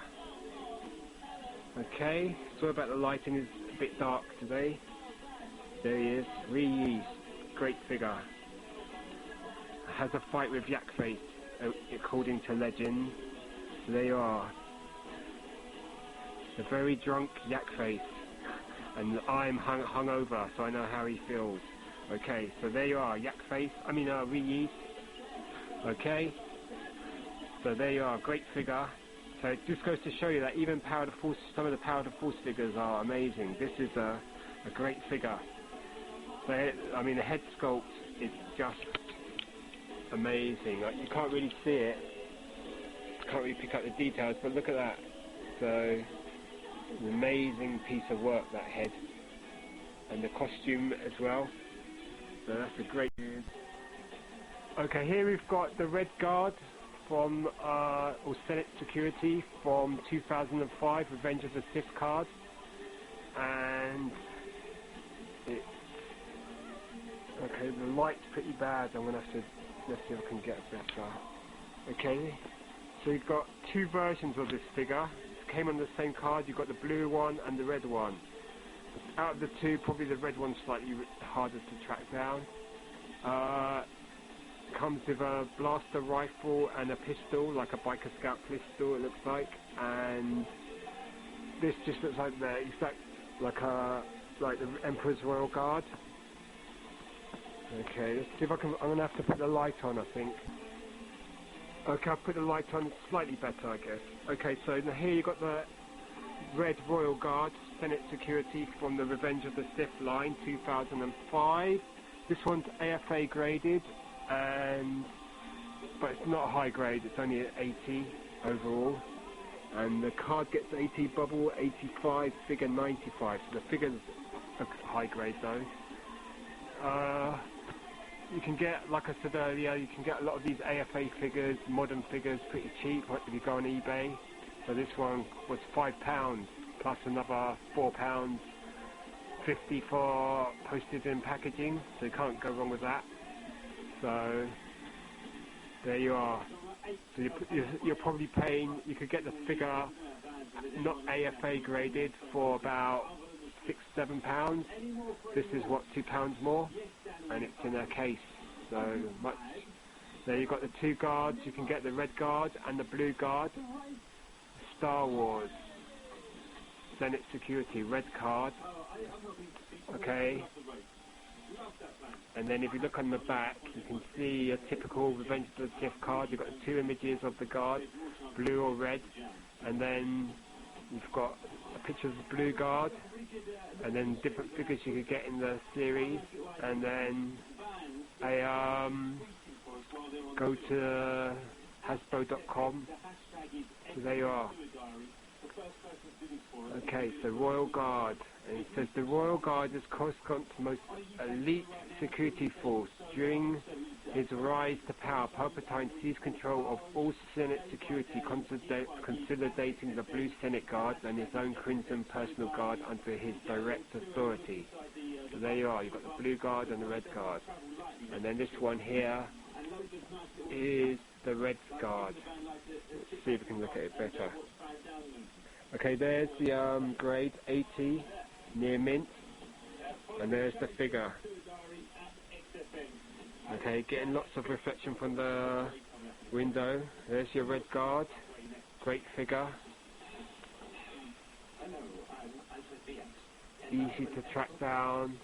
Okay, sorry about the lighting, is a bit dark today. There he is, Reese, great figure. Has a fight with Yak Face, according to legend. So there you are. The very drunk Yak Face. And I'm hungover, so I know how he feels. Okay, so there you are, Yak Face, Reese. Okay, so there you are, great figure. So it just goes to show you that even Power of the Force, some of the Power of the Force figures are amazing. This is a great figure. So, I mean, the head sculpt is just amazing. Like, you can't really see it, can't really pick up the details, but look at that. So, an amazing piece of work, that head, and the costume as well. So that's a great. Okay, here we've got the Red Guard from or Senate Security from 2005, Revenge of the Sith card, and it's okay. The light's pretty bad. I'm gonna have to, let's see if I can get better. Okay, so you've got 2 versions of this figure. Came on the same card. You've got the blue one and the red one. Out of the 2, probably the red one's slightly harder to track down. Comes with a blaster rifle and a pistol, like a Biker Scout pistol, it looks like. And this just looks like the exact, like the Emperor's Royal Guard. Okay, let's see if I can. I'm gonna have to put the light on, I think. Okay, I'll put the light on slightly better, I guess. Okay, so now here you've got the Red Royal Guard, Senate Security from the Revenge of the Sith line, 2005. This one's AFA graded, but it's not high grade, it's only at 80 overall. And the card gets 80, bubble 85, figure 95. So the figure's a high grade though. You can get, like I said earlier, you can get a lot of these AFA figures, modern figures, pretty cheap if you go on eBay. So this one was £5 plus another £4.50 for postage and packaging, so you can't go wrong with that. So there you are. So you're probably paying, you could get the figure not AFA graded for about £6-7. This is what, £2 more, and it's in a case. So much. There you've got the 2 guards. You can get the Red Guard and the Blue Guard. Star Wars, Senate Security, red card. Okay. And then if you look on the back, you can see a typical Revenge of the Sith card. You've got 2 images of the guard, blue or red, and then you've got a picture of the Blue Guard, and then different figures you could get in the series, and then go to Hasbro.com. So there you are. Okay, so Royal Guard, and it says the Royal Guard is Coruscant's most elite security force. During his rise to power, Palpatine seized control of all Senate security, consolidating the Blue Senate Guard and his own Crimson Personal Guard under his direct authority. So there you are, you've got the Blue Guard and the Red Guard. And then this one here is the Red Guard. Let's see if we can look at it better. Okay, there's the grade 80 near mint, and there's the figure. Okay, getting lots of reflection from the window. There's your Red Guard, great figure. Easy to track down.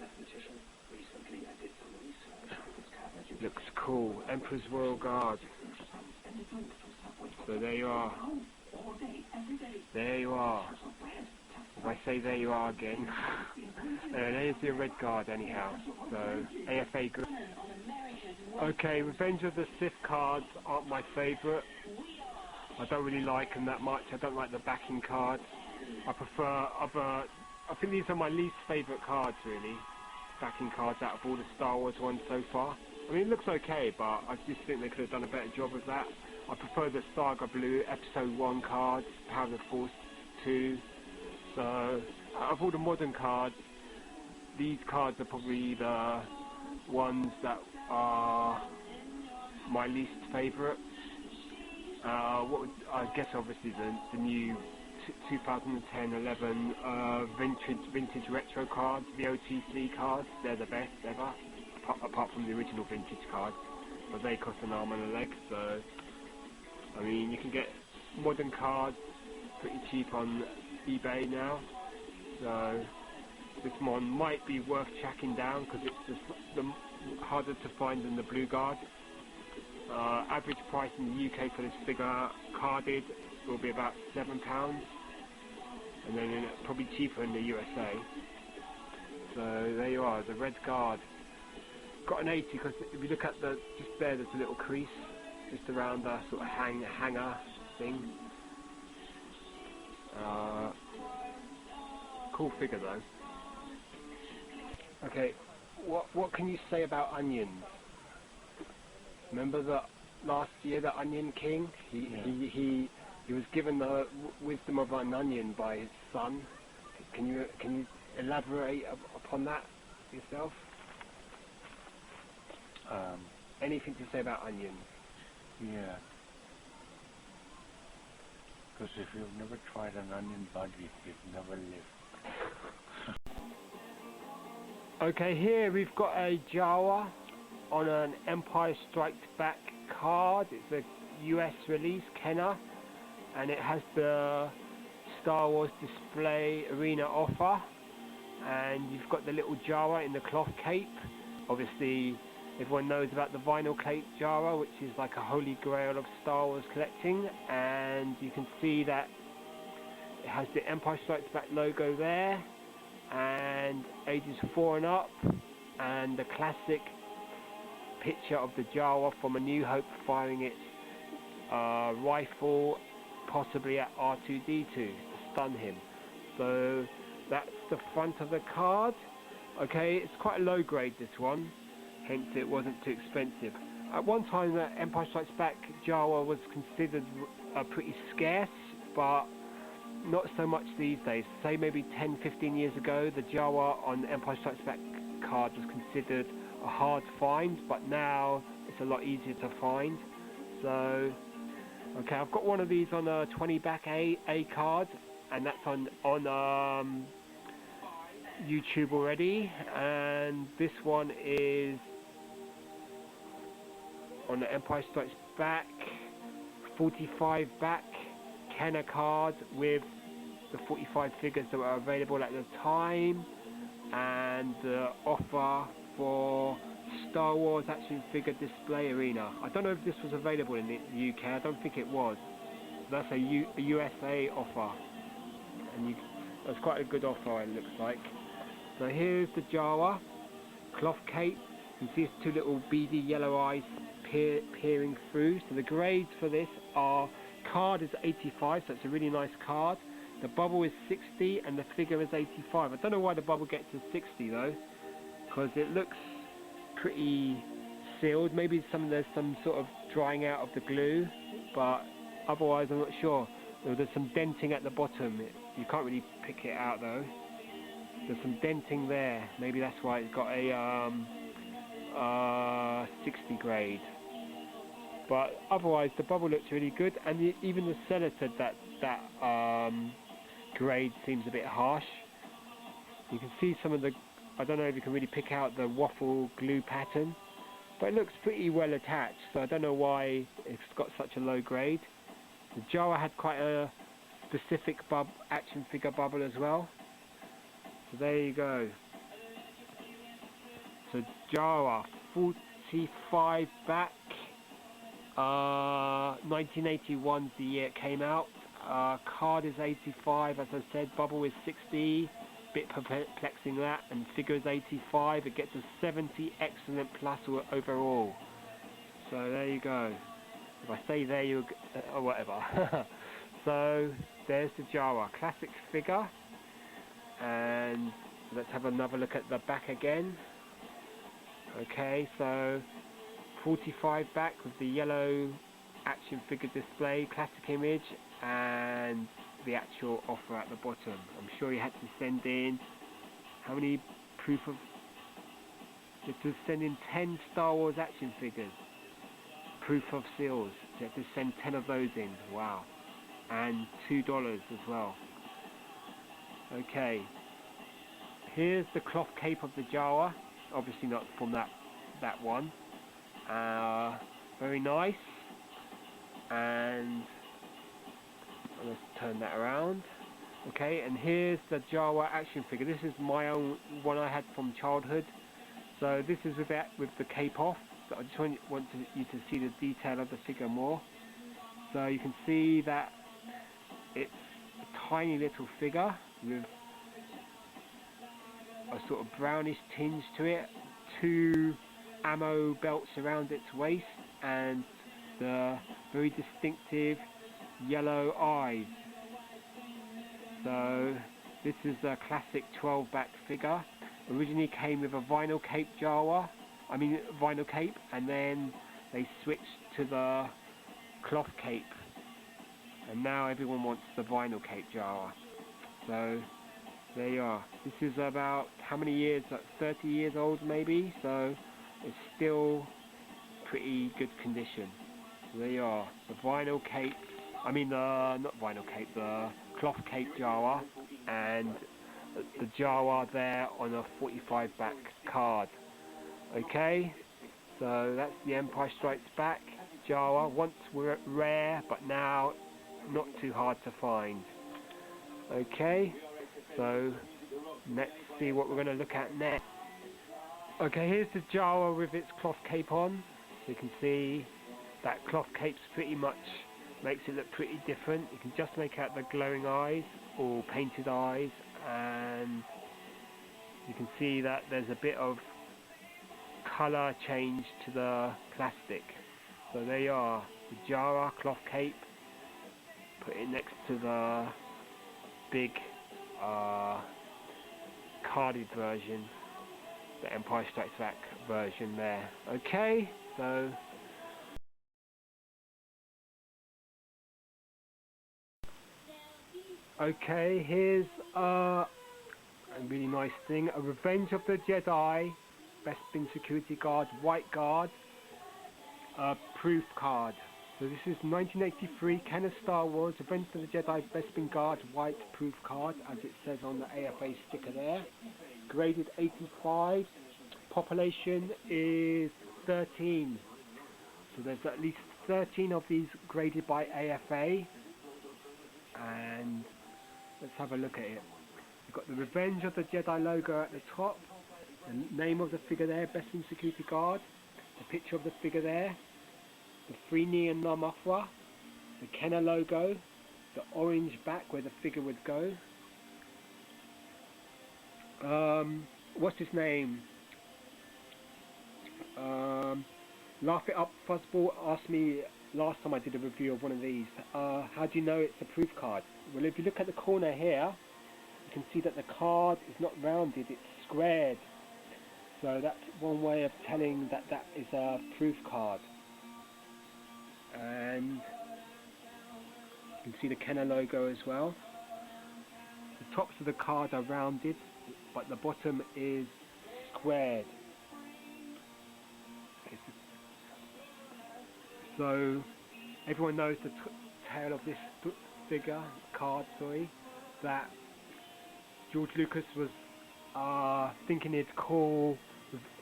Looks cool. Emperor's Royal Guard. So there you are. There you are. If I say there you are again. There's your Red Guard anyhow. So AFA group. Okay, Revenge of the Sith cards aren't my favourite. I don't really like them that much. I don't like the backing cards. I prefer other... I think these are my least favourite cards really. Backing cards out of all the Star Wars ones so far. I mean, it looks okay, but I just think they could have done a better job of that. I prefer the Saga Blue Episode 1 cards, Power of the Force 2. So, out of all the modern cards, these cards are probably the ones that are my least favourite. I guess obviously the new 2010-11 vintage retro cards, the OTC cards, they're the best ever, apart from the original vintage cards, but they cost an arm and a leg. So I mean, you can get modern cards pretty cheap on eBay now, so this one might be worth tracking down because it's the harder to find than the Blue Guard. Average price in the UK for this figure carded will be about £7, and then probably cheaper in the USA. So there you are, the Red Guard. Got an 80 because if you look at just there's a little crease just around the sort of hanger thing. Cool figure though. Okay, what can you say about onions? Remember that last year, the Onion King? He was given the wisdom of an onion by his son. Can you elaborate upon that yourself? Anything to say about onions? Yeah. Because if you've never tried an onion bhaji, you've never lived. Okay, here we've got a Jawa on an Empire Strikes Back card. It's a US release, Kenner, and it has the Star Wars display arena offer, and you've got the little Jawa in the cloth cape. Obviously everyone knows about the vinyl cape Jawa, which is like a holy grail of Star Wars collecting, and you can see that it has the Empire Strikes Back logo there, and ages 4 and up, and the classic picture of the Jawa from A New Hope firing its rifle possibly at R2-D2 to stun him. So that's the front of the card. Okay, it's quite a low grade, this one, hence it wasn't too expensive. At one time the Empire Strikes Back Jawa was considered pretty scarce, but not so much these days. Say maybe 10-15 years ago, the Jawa on the Empire Strikes Back card was considered a hard find, but now it's a lot easier to find. So okay, I've got one of these on a 20 back A card, and that's on YouTube already, and this one is on the Empire Strikes Back 45 back Kenner card with the 45 figures that were available at the time, and the offer for Star Wars Action Figure Display Arena. I don't know if this was available in the UK, I don't think it was. That's a USA offer, and that's quite a good offer, it looks like. So here's the Jawa, cloth cape. You can see his two little beady yellow eyes peering through. So the grades for this are, card is 85, so it's a really nice card. The bubble is 60 and the figure is 85. I don't know why the bubble gets to 60 though, because it looks pretty sealed. Maybe there's some sort of drying out of the glue, but otherwise I'm not sure. There's some denting at the bottom. You can't really pick it out though. There's some denting there. Maybe that's why it's got a 60 grade. But otherwise the bubble looks really good, and even the seller said that grade seems a bit harsh. You can see some of the, I don't know if you can really pick out the waffle glue pattern, but it looks pretty well attached, so I don't know why it's got such a low grade. The Jawa had quite a specific action figure bubble as well. So there you go. So Jawa, 45 back. 1981's the year it came out. Card is 85, as I said. Bubble is 60. Bit perplexing that. And figure is 85. It gets a 70 excellent plus overall. So there you go. If I say there, you or whatever. So there's the Jawa, classic figure. And let's have another look at the back again. Okay, so 45 back with the yellow action figure display, classic image, and the actual offer at the bottom. I'm sure you had to send in how many proof of, you had to send in 10 Star Wars action figures, proof of seals. You had to send 10 of those in. Wow. And $2 as well. Okay, here's the cloth cape of the Jawa, obviously not from that one. Very nice, and let's turn that around. Okay, and here's the Jawa action figure. This is my own one I had from childhood. So this is with the cape off. So I just want you to see the detail of the figure more. So you can see that it's a tiny little figure with a sort of brownish tinge to it, 2 ammo belts around its waist, and the very distinctive yellow eyes. So this is a classic 12 back figure. Originally came with a vinyl cape Jawa, vinyl cape, and then they switched to the cloth cape, and now everyone wants the vinyl cape Jawa. So there you are. This is about how many years? Like 30 years old maybe, so it's still pretty good condition. So there you are. The vinyl cape, not vinyl cape, the cloth cape Jawa, and the Jawa there on a 45 back card. Okay, so that's the Empire Strikes Back Jawa. Once were rare, but now not too hard to find. Okay, so let's see what we're going to look at next. Okay, here's the Jawa with its cloth cape on. So you can see that cloth cape's pretty much makes it look pretty different. You can just make out the glowing eyes or painted eyes, and you can see that there's a bit of colour change to the plastic. So there you are, the Jawa cloth cape. Put it next to the big carded version, the Empire Strikes Back version there. Okay, so okay, here's a really nice thing, a Revenge of the Jedi Bespin Security Guard white guard proof card. So this is 1983 Kenner Star Wars Revenge of the Jedi Bespin Guard white proof card, as it says on the AFA sticker there. Graded 85. Population is 13. So there's at least 13 of these graded by AFA. And let's have a look at it. You've got the Revenge of the Jedi logo at the top, the name of the figure there, Bespin Security Guard, the picture of the figure there, the Free Neon Mothra, the Kenner logo, the orange back where the figure would go, what's his name? Laugh It Up Fuzzball asked me last time I did a review of one of these, how do you know it's a proof card? Well, if you look at the corner here, you can see that the card is not rounded, it's squared. So that's one way of telling that that is a proof card. And you can see the Kenner logo as well. The tops of the card are rounded, but the bottom is squared. So everyone knows the tale of this card, that George Lucas was thinking he'd call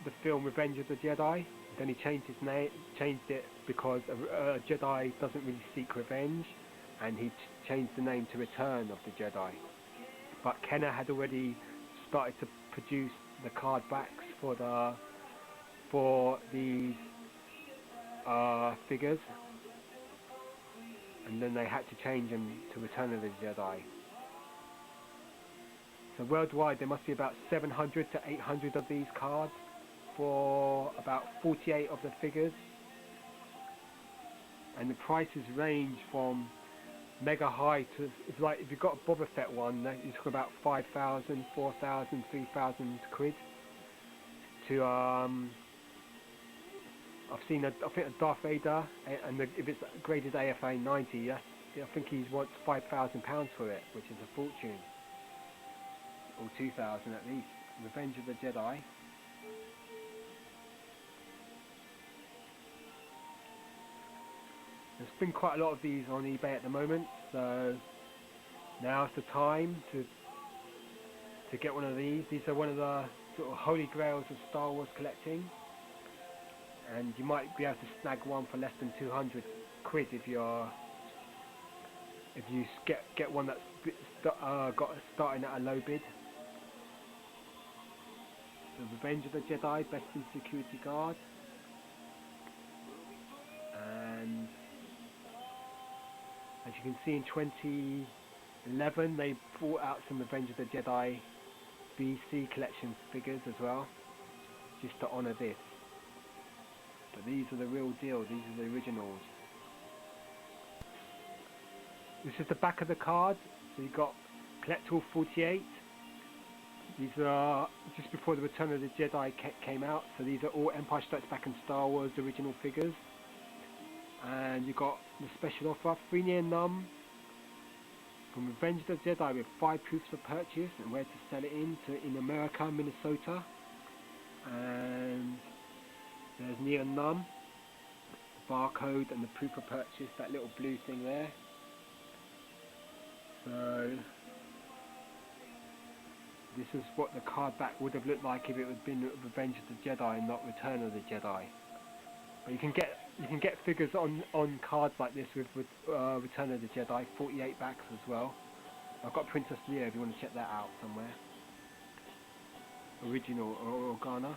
the film Revenge of the Jedi. Then he changed it because a Jedi doesn't really seek revenge, and he changed the name to Return of the Jedi. But Kenner had already started to produce the card backs for these figures, and then they had to change them to Return of the Jedi. So worldwide there must be about 700 to 800 of these cards for about 48 of the figures, and the prices range from mega high to, it's like if you've got a Boba Fett one, you talk about 5,000, 4,000, 3,000 quid to I've seen I think a Darth Vader, and if it's graded AFA 90, I think he wants £5,000 for it, which is a fortune, or 2,000 at least. Revenge of the Jedi. There's been quite a lot of these on eBay at the moment, so now's the time to get one of these. These are one of the sort of holy grails of Star Wars collecting, and you might be able to snag one for less than 200 quid if you get one that's got starting at a low bid. The Revenge of the Jedi, Best in Security Guard, and as you can see in 2011 they brought out some Revenge of the Jedi BC collection figures as well, just to honour this. But these are the real deal, these are the originals. This is the back of the card, so you've got Collect All 48. These are just before the Return of the Jedi came out, so these are all Empire Strikes Back and Star Wars original figures. And you've got the special offer, Free Near Num from Revenge of the Jedi with 5 proofs of purchase and where to sell it in America, Minnesota. And there's Near Num, the barcode and the proof of purchase, that little blue thing there. So this is what the card back would have looked like if it had been Revenge of the Jedi and not Return of the Jedi. But you can get figures on cards like this with Return of the Jedi, 48 backs as well. I've got Princess Leia if you want to check that out somewhere. Original Organa.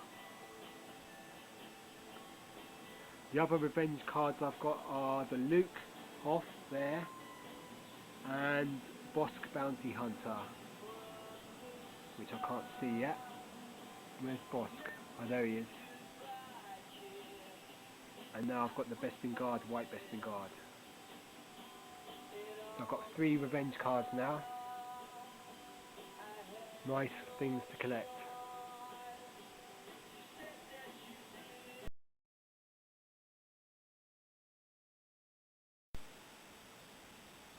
The other Revenge cards I've got are the Luke Hoth there and Bosk Bounty Hunter, which I can't see yet. Where's Bosk? Oh, there he is. And now I've got the Bespin Guard, White Bespin Guard. So I've got 3 Revenge cards now. Nice things to collect.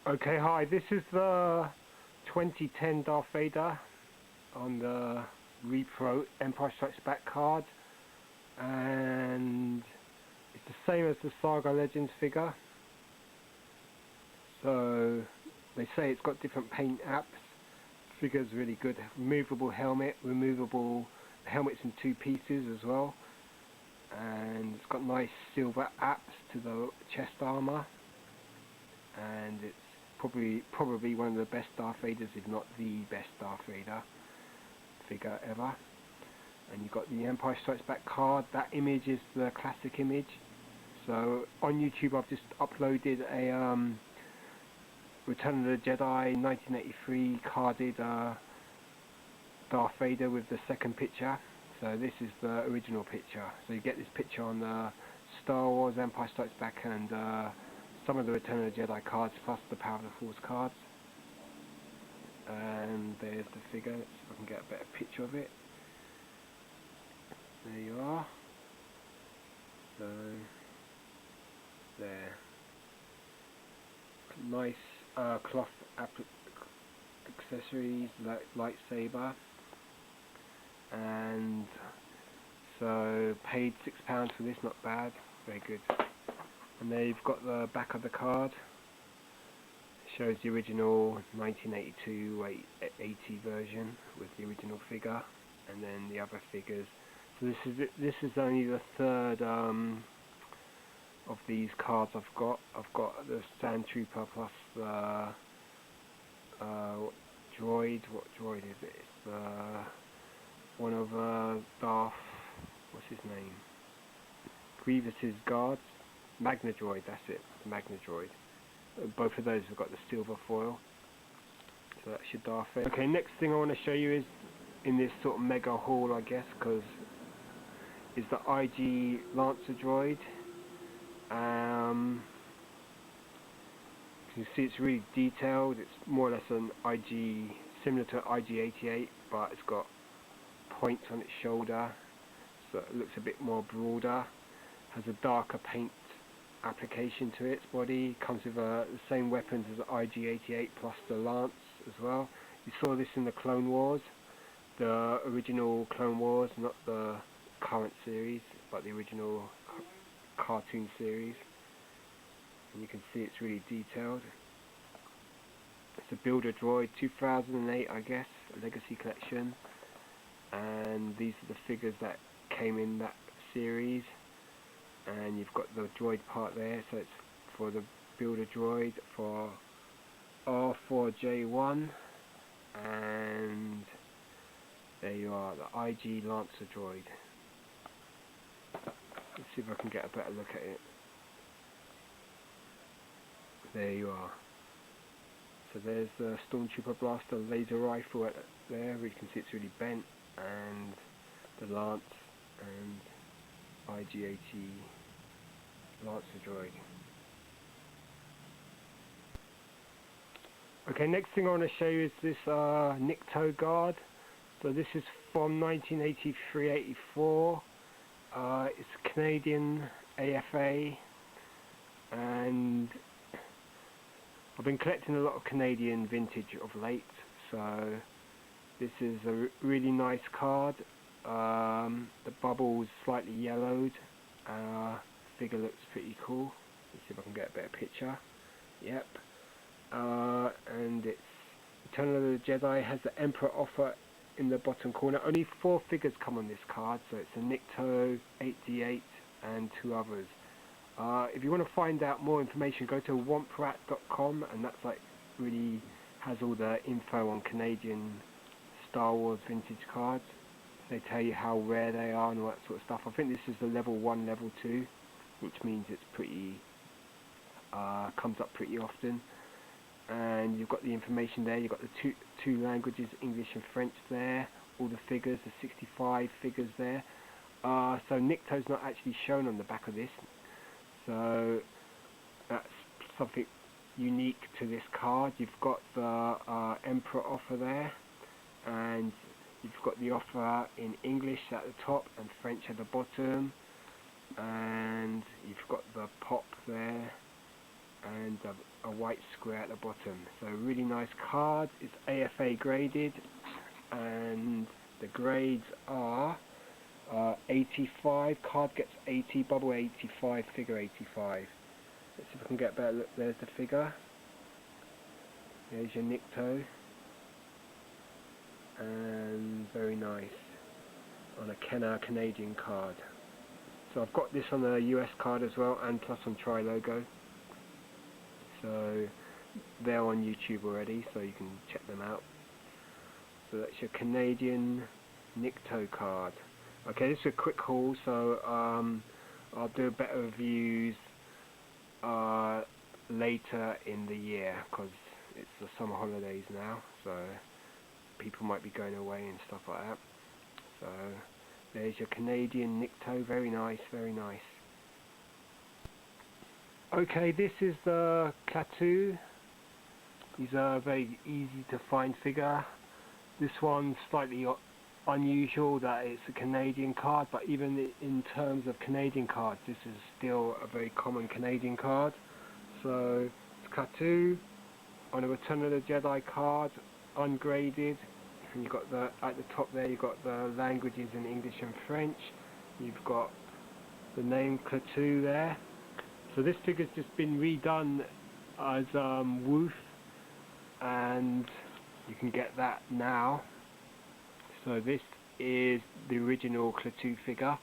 Okay, hi, this is the 2010 Darth Vader on the Repro Empire Strikes Back card, and it's the same as the Saga Legends figure. So they say it's got different paint apps. Figure's really good. Removable helmet, helmet's in 2 pieces as well, and it's got nice silver apps to the chest armor, and it's probably one of the best Darth Vaders, if not the best Darth Vader figure ever. And you've got the Empire Strikes Back card. That image is the classic image. So on YouTube I've just uploaded a Return of the Jedi 1983 carded Darth Vader with the second picture. So this is the original picture. So you get this picture on the Star Wars, Empire Strikes Back, and some of the Return of the Jedi cards, plus the Power of the Force cards. And there's the figure. Let's see if I can get a better picture of it. There you are. So there. Nice cloth accessories, lightsaber, and so paid £6 for this. Not bad, very good. And there you've got the back of the card. It shows the original 1982-80 version with the original figure, and then the other figures. So this is only the third of these cards I've got. I've got the Sand Trooper plus the droid. What droid is it? It's one of Darth. What's his name? Grievous's guards. Magna Droid. That's it. The Magna Droid. Both of those have got the silver foil. So that's your Darth Vader. Okay, next thing I want to show you is in this sort of mega haul, I guess, because is the IG Lancer Droid. You can see it's really detailed. It's more or less an IG, similar to IG-88, but it's got points on its shoulder, so it looks a bit more broader. Has a darker paint application to its body. Comes with the same weapons as the IG-88 plus the lance as well. You saw this in the Clone Wars, the original Clone Wars, not the current series, but the original cartoon series. And you can see it's really detailed. It's a Builder Droid 2008, I guess, a Legacy Collection. And these are the figures that came in that series. And you've got the droid part there, so it's for the Builder Droid for R4J1. And there you are, the IG Lancer Droid. Let's see if I can get a better look at it. There you are. So there's the Stormtrooper Blaster laser rifle there, where you can see it's really bent, and the lance and IG-80 Lancer Droid. Okay, next thing I want to show you is this Nikto Guard. So this is from 1983-84. It's Canadian AFA, and I've been collecting a lot of Canadian vintage of late, so this is a really nice card. The bubble's slightly yellowed. Figure looks pretty cool. Let's see if I can get a better picture. Yep. And it's Return of the Jedi. Has the Emperor offer in the bottom corner. Only 4 figures come on this card, so it's a Nikto, 8D8, and 2 others. If you want to find out more information, go to womprat.com, and that's like really has all the info on Canadian Star Wars vintage cards. They tell you how rare they are and all that sort of stuff. I think this is the level 1, level 2, which means it's pretty comes up pretty often. And you've got the information there. You've got the two languages, English and French there. All the figures, the 65 figures there. So Nikto's not actually shown on the back of this. So that's something unique to this card. You've got the Emperor offer there, and you've got the offer in English at the top and French at the bottom, and you've got the pop there and a white square at the bottom. So really nice card. It's AFA graded, and the grades are 85, card gets 80, bubble 85, figure 85. Let's see if I can get a better look. There's the figure. There's your Nikto. And very nice. On a Kenner Canadian card. So I've got this on the US card as well, and plus on Tri-Logo. So they're on YouTube already, so you can check them out. So that's your Canadian Nikto card. Okay, this is a quick haul, so I'll do better reviews later in the year, because it's the summer holidays now, so people might be going away and stuff like that. So there's your Canadian Nikto, very nice, very nice. Okay, this is the Klaatu. These are a very easy to find figure. This one's slightly unusual that it's a Canadian card, but even in terms of Canadian cards, this is still a very common Canadian card. So it's Klaatu on a Return of the Jedi card, ungraded. And you've got at the top there, you've got the languages in English and French. You've got the name Klaatu there. So this figure's just been redone as Woof, and you can get that now. So this is the original Klaatu figure.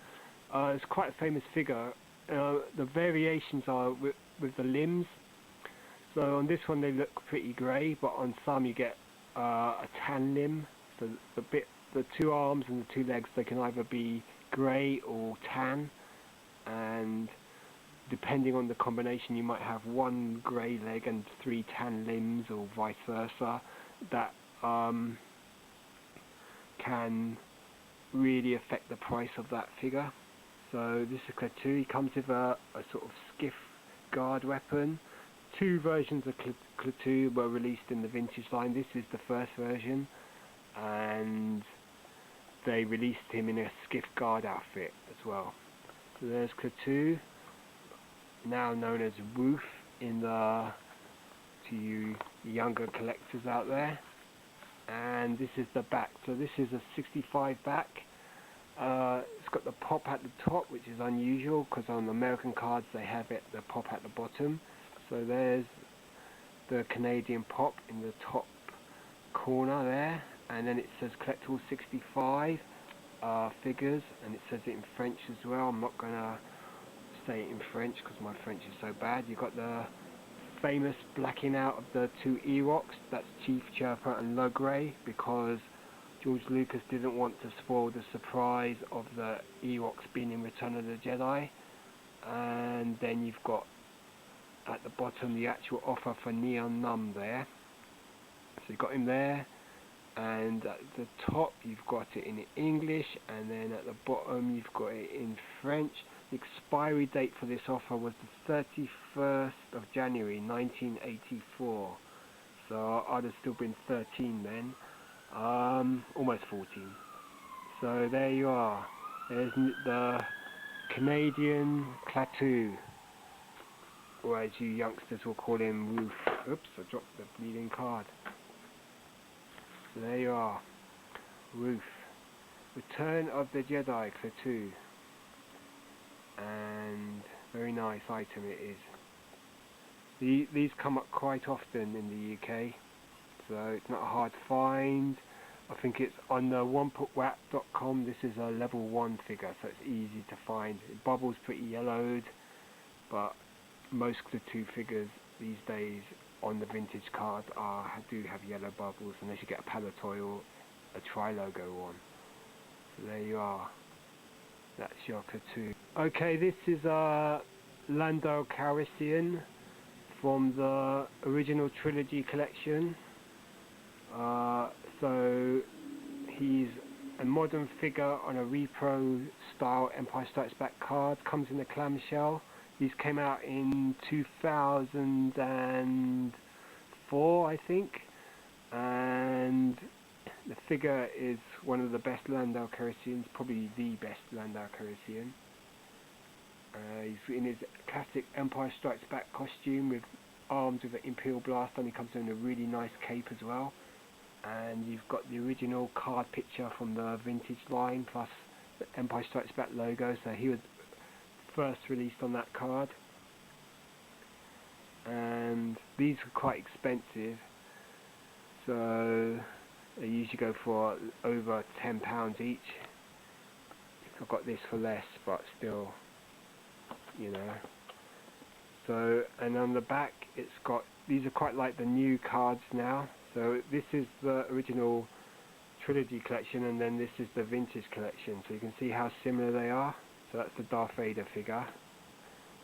It's quite a famous figure. The variations are with the limbs. So on this one they look pretty grey, but on some you get a tan limb. So the two arms and the two legs, they can either be grey or tan, and depending on the combination you might have one grey leg and 3 tan limbs, or vice versa. That can really affect the price of that figure. So this is Klaatu. He comes with a sort of skiff guard weapon. 2 versions of Klaatu were released in the vintage line. This is the first version, and they released him in a skiff guard outfit as well. So there's Klaatu, now known as Woof to you younger collectors out there. And this is the back. So this is a 65 back. It's got the pop at the top, which is unusual because on American cards they have the pop at the bottom. So there's the Canadian pop in the top corner there, and then it says Collectible 65 figures, and it says it in French as well. I'm not going to say it in French because my French is so bad. You've got the famous blacking out of the 2 Ewoks, that's Chief Chirper and Logray, because George Lucas didn't want to spoil the surprise of the Ewoks being in Return of the Jedi. And then you've got at the bottom the actual offer for Nien Nunb there. So you've got him there, and at the top you've got it in English, and then at the bottom you've got it in French. The expiry date for this offer was the 31st of January 1984, so I'd have still been 13 then, almost 14. So there you are, there's the Canadian Klaatu, or as you youngsters will call him, Woof. Oops, I dropped the bleeding card. So there you are, Woof. Return of the Jedi Klaatu. And very nice item it is. These come up quite often in the UK, so it's not a hard find. I think it's on the oneputwap.com. This is a level 1 figure, so it's easy to find. It bubbles pretty yellowed, but most Klaatu figures these days on the vintage cards do have yellow bubbles, unless you get a Palitoy or a Tri-logo one. So there you are. That's your Klaatu. Okay, this is Lando Calrissian from the original trilogy collection. So he's a modern figure on a repro style Empire Strikes Back card. Comes in a clamshell. These came out in 2004, I think, and the figure is one of the best Lando Calrissians, probably the best Lando Calrissian. He's in his classic Empire Strikes Back costume with arms with an Imperial blaster, and he comes in a really nice cape as well. And you've got the original card picture from the vintage line plus the Empire Strikes Back logo, so he was first released on that card. And these were quite expensive, so they usually go for over £10 each. I've got this for less, but still, you know. So, and on the back it's got, these are quite like the new cards now. So this is the original trilogy collection, and then this is the vintage collection. So you can see how similar they are. So that's the Darth Vader figure.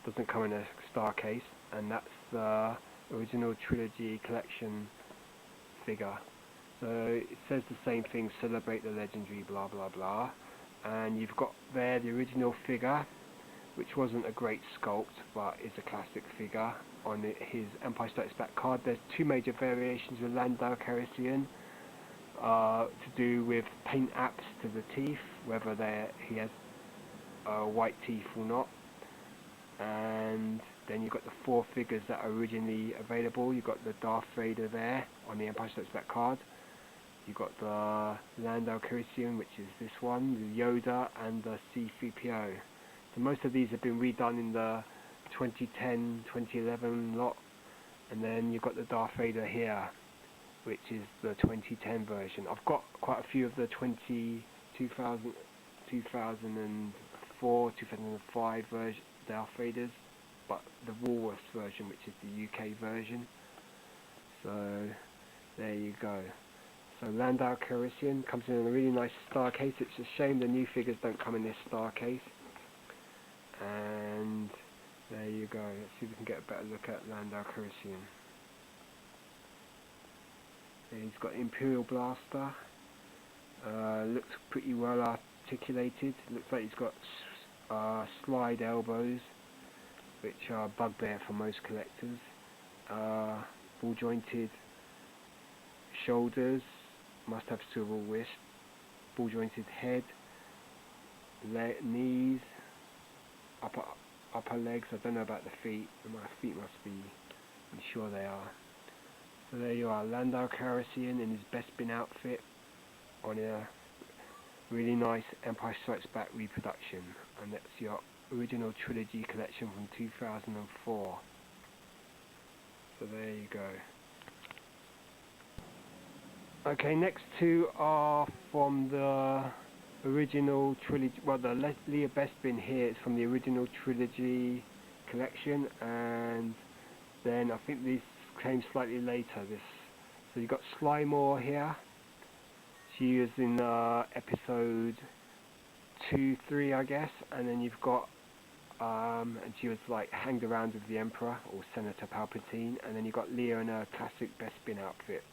Doesn't come in a star case, and that's the original trilogy collection figure. So it says the same thing, celebrate the legendary blah blah blah. And you've got there the original figure, which wasn't a great sculpt, but is a classic figure on his Empire Strikes Back card. There's two major variations with Lando Calrissian, to do with paint apps to the teeth, whether he has white teeth or not. And then you've got the four figures that are originally available. You've got the Darth Vader there on the Empire Strikes Back card. You've got the Lando Calrissian, which is this one, the Yoda, and the C-3PO. So most of these have been redone in the 2010, 2011 lot. And then you've got the Darth Vader here, which is the 2010 version. I've got quite a few of the 2004, 2005 version Darth Vaders, but the Woolworths version, which is the UK version. So there you go. So Lando Calrissian comes in a really nice star case. It's a shame the new figures don't come in this star case. And there you go. Let's see if we can get a better look at Lando Calrissian. He's got Imperial Blaster. Looks pretty well articulated. Looks like he's got slide elbows, which are bugbear for most collectors. Ball jointed shoulders, must have swivel wrist, ball jointed head, knees, upper legs. I don't know about the feet. My feet must be, I'm sure they are. So there you are, Lando Calrissian in his Bespin outfit on a really nice Empire Strikes Back reproduction, and that's your original trilogy collection from 2004. So there you go. Okay, next two are from the original trilogy. Well, the Leia Bespin here is from the original trilogy collection, and then I think these came slightly later. So you've got Sly Moore here. She was in episode 2, 3, I guess, and then you've got and she was like hanged around with the Emperor or Senator Palpatine, and then you've got Leia in her classic Bespin outfit.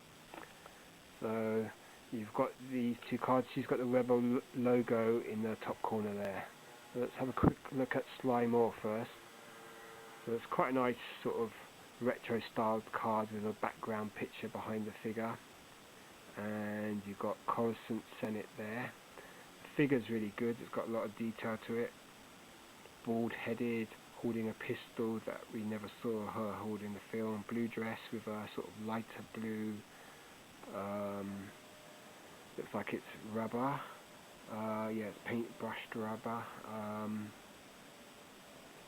So you've got these two cards. She's got the Rebel logo in the top corner there. So let's have a quick look at Sly Moore first. So it's quite a nice sort of retro styled card with a background picture behind the figure, and you've got Coruscant Senate there. The figure's really good. It's got a lot of detail to it. Bald headed, holding a pistol that we never saw her hold in the film. Blue dress with a sort of lighter blue, looks like it's rubber. Yeah, it's paint brushed rubber.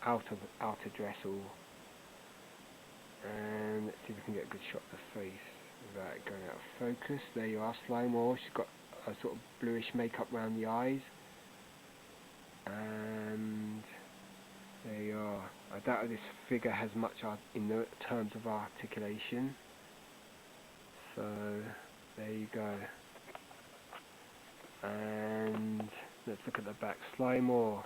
Outer dress all. And let's see if we can get a good shot of the face without it going out of focus. There you are, Sly Moore. She's got a sort of bluish makeup around the eyes. And there you are. I doubt if this figure has much in the terms of articulation. So there you go. And let's look at the back. Sly Moore.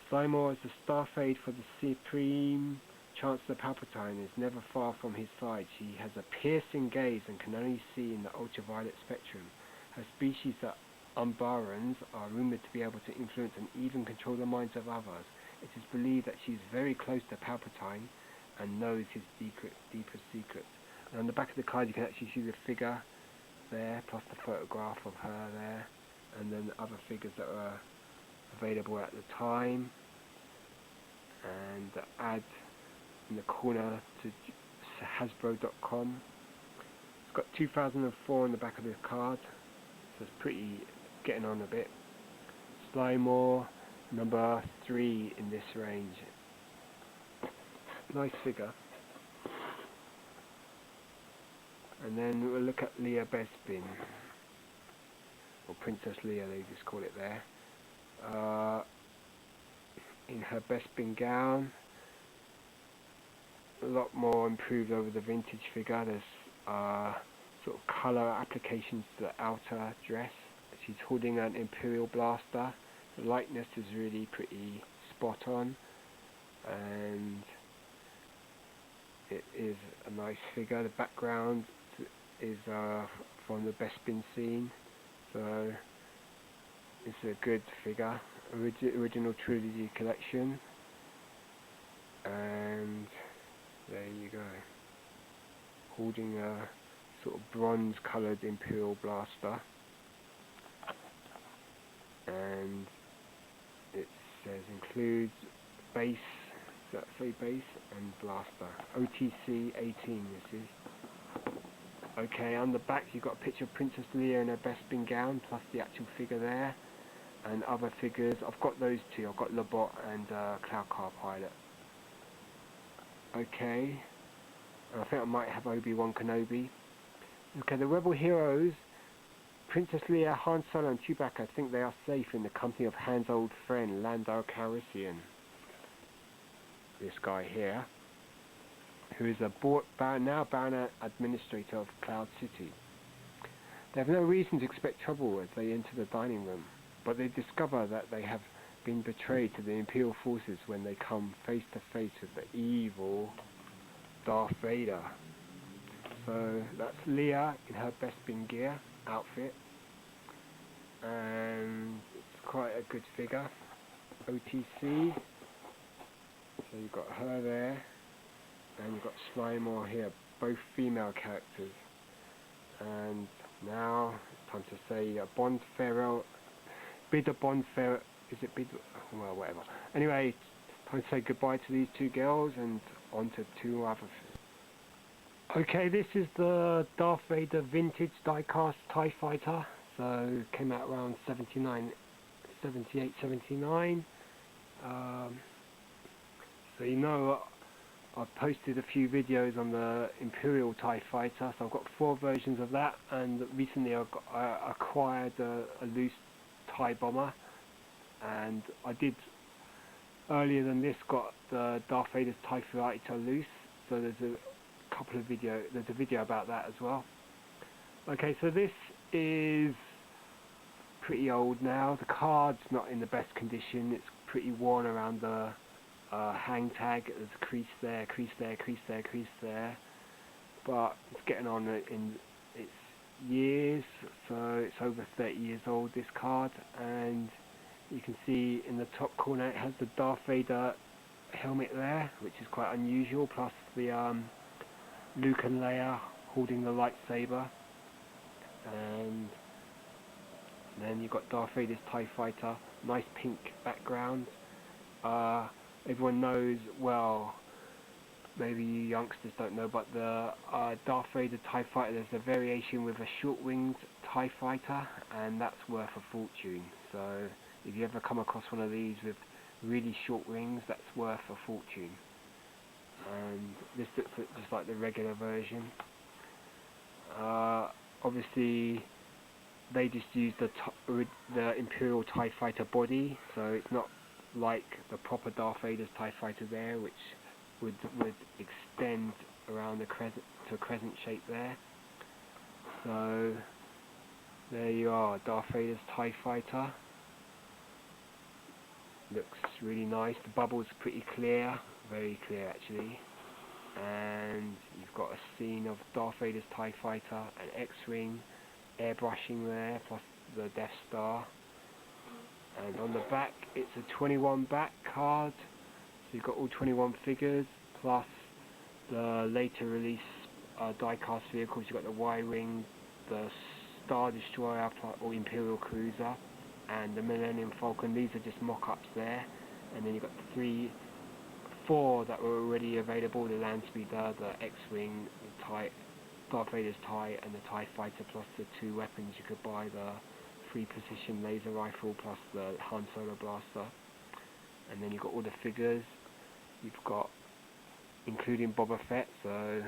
Sly Moore is the Starfade for the Supreme Chancellor Palpatine, is never far from his side. She has a piercing gaze and can only see in the ultraviolet spectrum. Her species, the Umbarans, are rumoured to be able to influence and even control the minds of others. It is believed that she is very close to Palpatine and knows his deepest secrets. And on the back of the card you can actually see the figure there, plus the photograph of her there, and then the other figures that were available at the time, and the ad in the corner to Hasbro.com. It's got 2004 on the back of the card, so it's pretty getting on a bit. Sly Moore, number 3 in this range. Nice figure. And then we'll look at Leia Bespin, or Princess Leia, they just call it there. In her Bespin gown, a lot more improved over the vintage figure. There's sort of colour applications to the outer dress. She's holding an Imperial blaster. The likeness is really pretty spot on, and it is a nice figure. The background is from the Bespin scene. So it's a good figure, original trilogy collection, and there you go, holding a sort of bronze coloured Imperial blaster, and it says includes base, does that say base, and blaster, OTC 18 this is. Okay, on the back you've got a picture of Princess Leia in her Bespin gown, plus the actual figure there, and other figures. I've got those two, I've got Lobot and Cloud Car Pilot. Okay, and I think I might have Obi-Wan Kenobi. Okay, the Rebel heroes, Princess Leia, Han Solo and Chewbacca, think they are safe in the company of Han's old friend, Lando Calrissian. This guy here, who is now Baron Administrator of Cloud City. They have no reason to expect trouble as they enter the dining room, but they discover that they have been betrayed to the Imperial forces when they come face to face with the evil Darth Vader. So that's Leia in her Bespin gear outfit, and it's quite a good figure, OTC. So you've got her there, and you've got Slimer here, both female characters. And now it's time to say Bond farewell, bid a Bond farewell, is it bid, well whatever. Anyway, time to say goodbye to these two girls and on to two other. Okay, this is the Darth Vader vintage diecast TIE Fighter. So came out around 78, 79. So you know, I've posted a few videos on the Imperial TIE Fighter, so I've got 4 versions of that, and recently I acquired a loose TIE Bomber, and I did earlier than this got the Darth Vader's TIE Fighter loose, so there's a video about that as well. Okay, so this is pretty old now. The card's not in the best condition, it's pretty worn around the hang tag. There's a crease there, crease there, crease there, crease there, but it's getting on in its years, so it's over 30 years old, this card. And you can see in the top corner it has the Darth Vader helmet there, which is quite unusual, plus the Luke and Leia holding the lightsaber, and then you've got Darth Vader's TIE Fighter, nice pink background. Everyone knows, well, maybe you youngsters don't know, but the Darth Vader TIE Fighter, there's a variation with a short-winged TIE Fighter, and that's worth a fortune. So if you ever come across one of these with really short wings, that's worth a fortune. And this looks just like the regular version. Obviously they just use the Imperial TIE Fighter body, so it's not like the proper Darth Vader's TIE Fighter there, which would extend around the crescent to a crescent shape there. So there you are, Darth Vader's TIE Fighter. Looks really nice. The bubbles are pretty clear, very clear actually. And you've got a scene of Darth Vader's TIE Fighter, an X-Wing, airbrushing there, plus the Death Star. And on the back, it's a 21 back card, so you've got all 21 figures, plus the later release die-cast vehicles. You've got the Y-Wing, the Star Destroyer or Imperial Cruiser, and the Millennium Falcon. These are just mock-ups there. And then you've got 4 that were already available, the Land Speeder, the X-Wing, the TIE, Darth Vader's TIE, and the TIE Fighter, plus the 2 weapons you could buy, the 3-position laser rifle plus the Han Solo blaster. And then you've got all the figures. You've got, including Boba Fett, so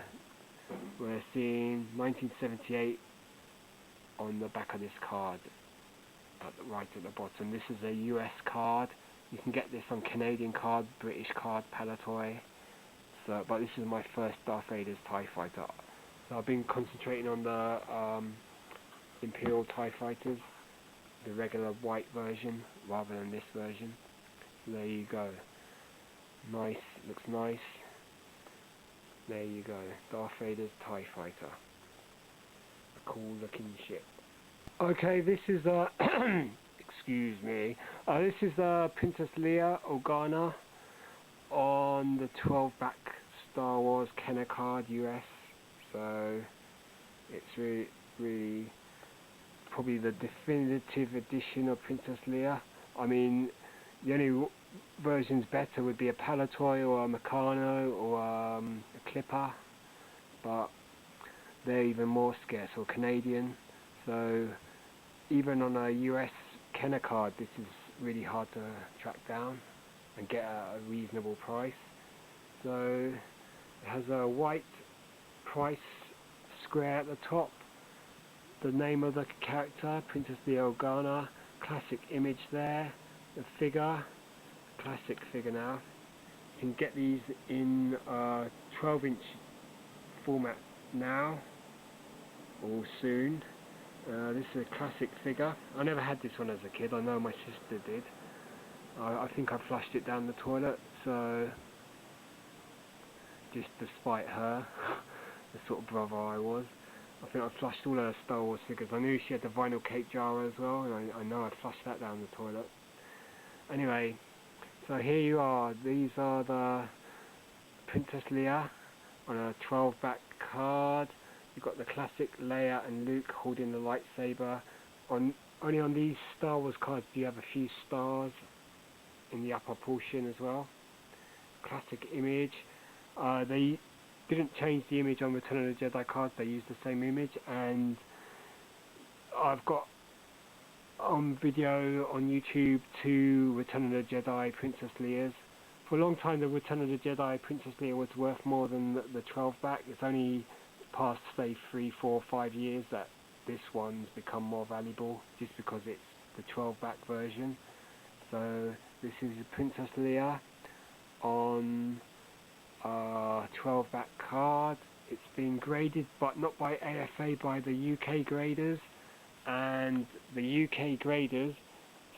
we're seeing 1978 on the back of this card, right at the bottom. This is a US card. You can get this on Canadian card, British card, Palatoy. So, but this is my first Darth Vader's TIE Fighter. So I've been concentrating on the Imperial TIE Fighters, the regular white version rather than this version. So there you go. Nice, looks nice. There you go, Darth Vader's TIE Fighter. cool looking ship. Okay, this is excuse me. This is Princess Leia Organa on the 12-back Star Wars Kenner card US. So it's really probably the definitive edition of Princess Leia. I mean, the only versions better would be a Palitoy or a Meccano or a Clipper, but they're even more scarce, or Canadian. So even on a US Kenner card, this is really hard to track down and get at a reasonable price. So it has a white price square at the top, the name of the character, Princess Leia Organa, classic image there, the figure, classic figure now. You can get these in 12-inch format now, or soon. This is a classic figure. I never had this one as a kid. I know my sister did. I think I flushed it down the toilet, so just to spite her, the sort of brother I was. I think I flushed all her Star Wars figures. I knew she had the vinyl cake jar as well, and I know I flushed that down the toilet. Anyway, so here you are. These are the Princess Leia on a 12-back card. You've got the classic Leia and Luke holding the lightsaber. Only on these Star Wars cards do you have a few stars in the upper portion as well. Classic image. They didn't change the image on Return of the Jedi cards, they used the same image, and I've got on video on YouTube 2 Return of the Jedi Princess Leia's. For a long time the Return of the Jedi Princess Leia was worth more than the 12-back. It's only past, say, 3, 4, 5 years that this one's become more valuable, just because it's the 12-back version. So this is Princess Leia on 12-back card. It's been graded, but not by AFA, by the UK graders, and the UK graders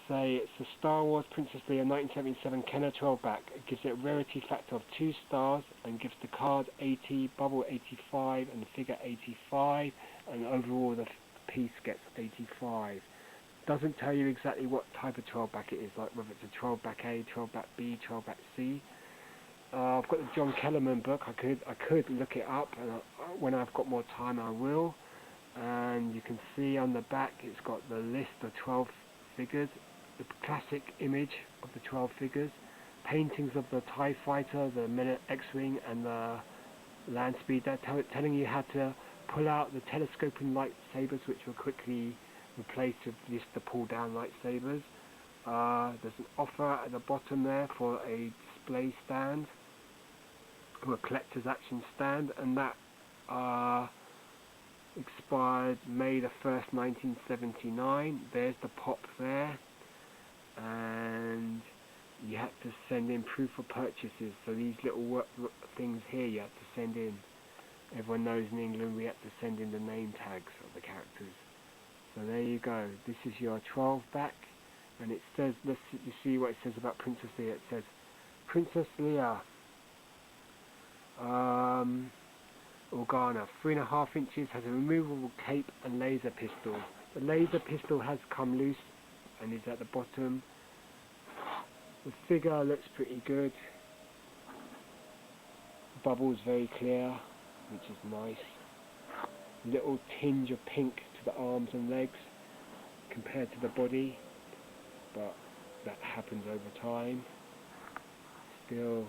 say it's the Star Wars Princess Leia 1977 Kenner 12-back. It gives it a rarity factor of 2 stars and gives the card 80, bubble 85, and the figure 85, and overall the piece gets 85. Doesn't tell you exactly what type of 12-back it is, like whether it's a 12-back A, 12-back B, 12-back C. I've got the John Kellerman book. I could look it up, and when I've got more time I will. And you can see on the back it's got the list of 12 figures, the classic image of the 12 figures, paintings of the TIE Fighter, the Minute X-Wing, and the Land Speeder, telling you how to pull out the telescoping lightsabers, which were quickly replaced with just the pull-down lightsabers. There's an offer at the bottom there for a display stand, or a collector's action stand, and that expired May the 1st, 1979. There's the pop there, and you had to send in proof of purchases. So these little things here you had to send in. Everyone knows in England we had to send in the name tags of the characters. So there you go. This is your 12-back, and it says, let's see what it says about Princess Leia. It says, Princess Leia Organa, 3.5 inches, has a removable cape and laser pistol. The laser pistol has come loose and is at the bottom. The figure looks pretty good. The bubble's very clear, which is nice. Little tinge of pink to the arms and legs compared to the body, but that happens over time. Still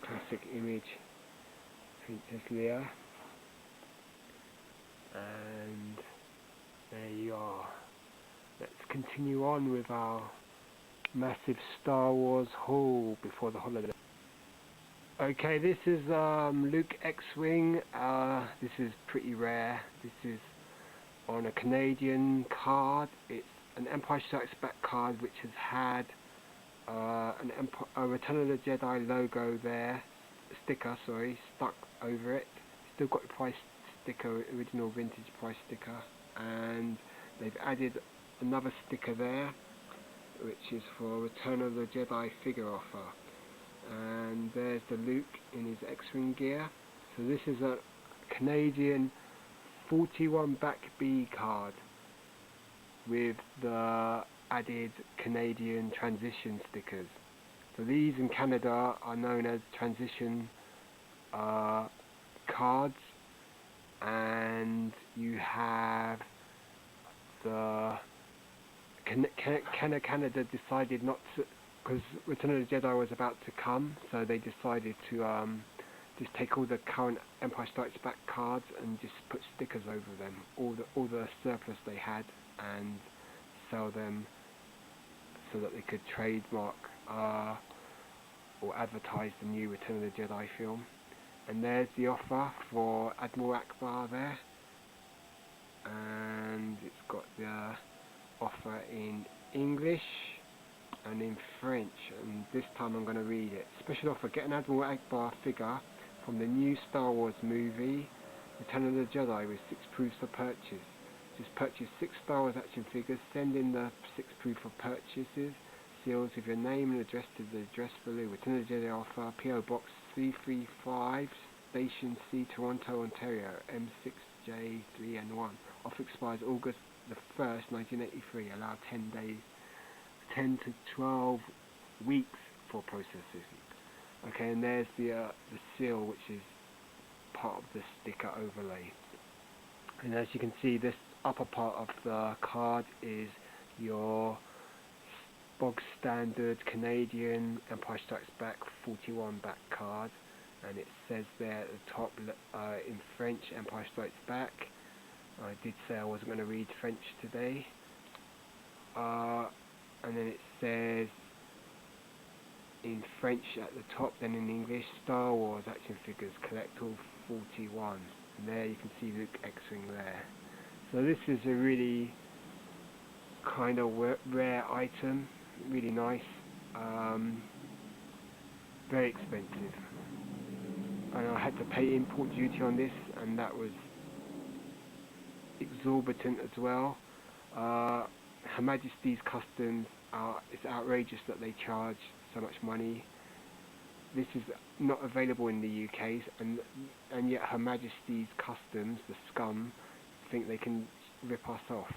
classic image, Princess Leia, and there you are. Let's continue on with our massive Star Wars haul before the holiday. Okay, this is Luke X-Wing. This is pretty rare. This is on a Canadian card. It's an Empire Strikes Back card which has had a Return of the Jedi logo there, sticker, sorry, stuck over it. Still got the price sticker, original vintage price sticker, and they've added another sticker there which is for Return of the Jedi figure offer. And there's the Luke in his X-Wing gear. So this is a Canadian 41 back B card with the added Canadian transition stickers. So these in Canada are known as transition cards, and you have the Canada decided not to, because Return of the Jedi was about to come, so they decided to just take all the current Empire Strikes Back cards and just put stickers over them, all the surplus they had, and sell them so that they could trademark or advertise the new Return of the Jedi film. And there's the offer for Admiral Akbar there, and it's got the offer in English and in French, and this time I'm going to read it. Special offer: get an Admiral Akbar figure from the new Star Wars movie Return of the Jedi with 6 proofs of purchase. Just purchase 6 Star Wars action figures, send in the 6 proof of purchases, seals with your name and address to the address below. Return of the Jedi offer, PO Box 335, Station C, Toronto, Ontario, M6J3N1. Offer expires August the 1st, 1983. Allow 10 days, 10 to 12 weeks for processing. Okay, and there's the seal, which is part of the sticker overlay. And as you can see, this upper part of the card is your bog standard Canadian Empire Strikes Back 41 back card, and it says there at the top in French, Empire Strikes Back. I did say I wasn't going to read French today. And then it says in French at the top, then in English, Star Wars action figures, collect all 41. And there you can see the X-Wing there. So this is a really kind of rare item, really nice, very expensive. And I had to pay import duty on this, and that was exorbitant as well. Her Majesty's Customs, it's outrageous that they charge so much money. This is not available in the UK, and yet Her Majesty's Customs, the scum, think they can rip us off.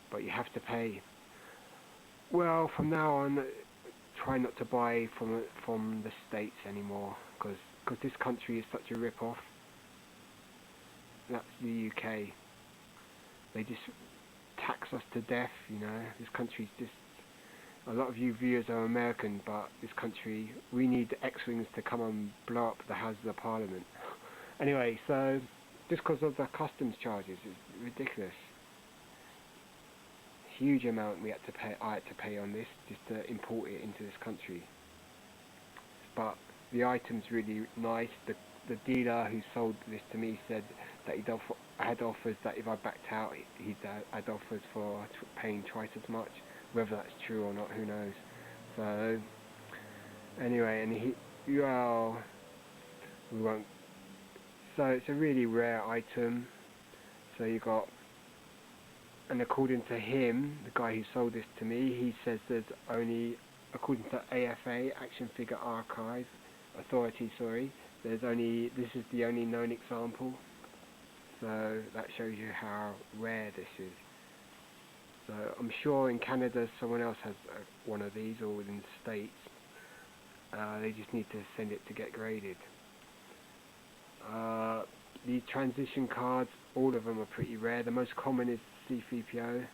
But you have to pay. Well, from now on, try not to buy from the States anymore, because this country is such a rip-off. That's the UK. They just tax us to death, you know. This country's just... A lot of you viewers are American, but this country, we need the X-Wings to come and blow up the Houses of Parliament. Anyway, so just because of the customs charges, it's ridiculous. Huge amount I had to pay on this just to import it into this country. But the item's really nice. The dealer who sold this to me said that I had offers that if I backed out, he'd had offers for paying twice as much. Whether that's true or not, who knows. So anyway, and we won't. So it's a really rare item. So you got, and according to him, the guy who sold this to me, he says there's only, according to AFA, Action Figure Archive Authority, this is the only known example. So that shows you how rare this is. So I'm sure in Canada someone else has one of these, or within the States. They just need to send it to get graded. These transition cards, all of them are pretty rare. The most common is C-3PO.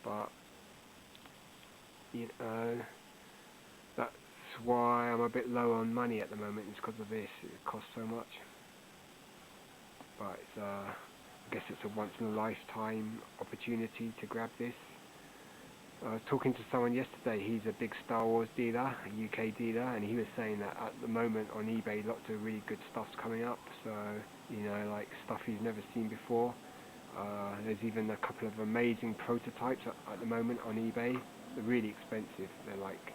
But, you know, that's why I'm a bit low on money at the moment. It's because of this. It costs so much. But it's, I guess it's a once-in-a-lifetime opportunity to grab this. I was talking to someone yesterday. He's a big Star Wars dealer, a UK dealer, and he was saying that at the moment on eBay lots of really good stuff's coming up. So, you know, like stuff he's never seen before. There's even a couple of amazing prototypes at the moment on eBay. They're really expensive. They're like,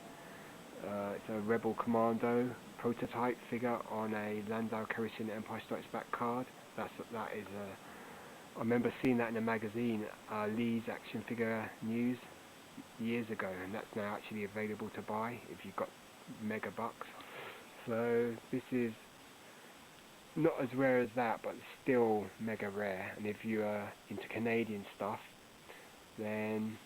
it's a Rebel Commando prototype figure on a Landau Calrissian Empire Strikes Back card. That is I remember seeing that in a magazine, Lee's Action Figure News, years ago, and that's now actually available to buy if you've got mega bucks. So this is not as rare as that, but still mega rare. And if you are into Canadian stuff, then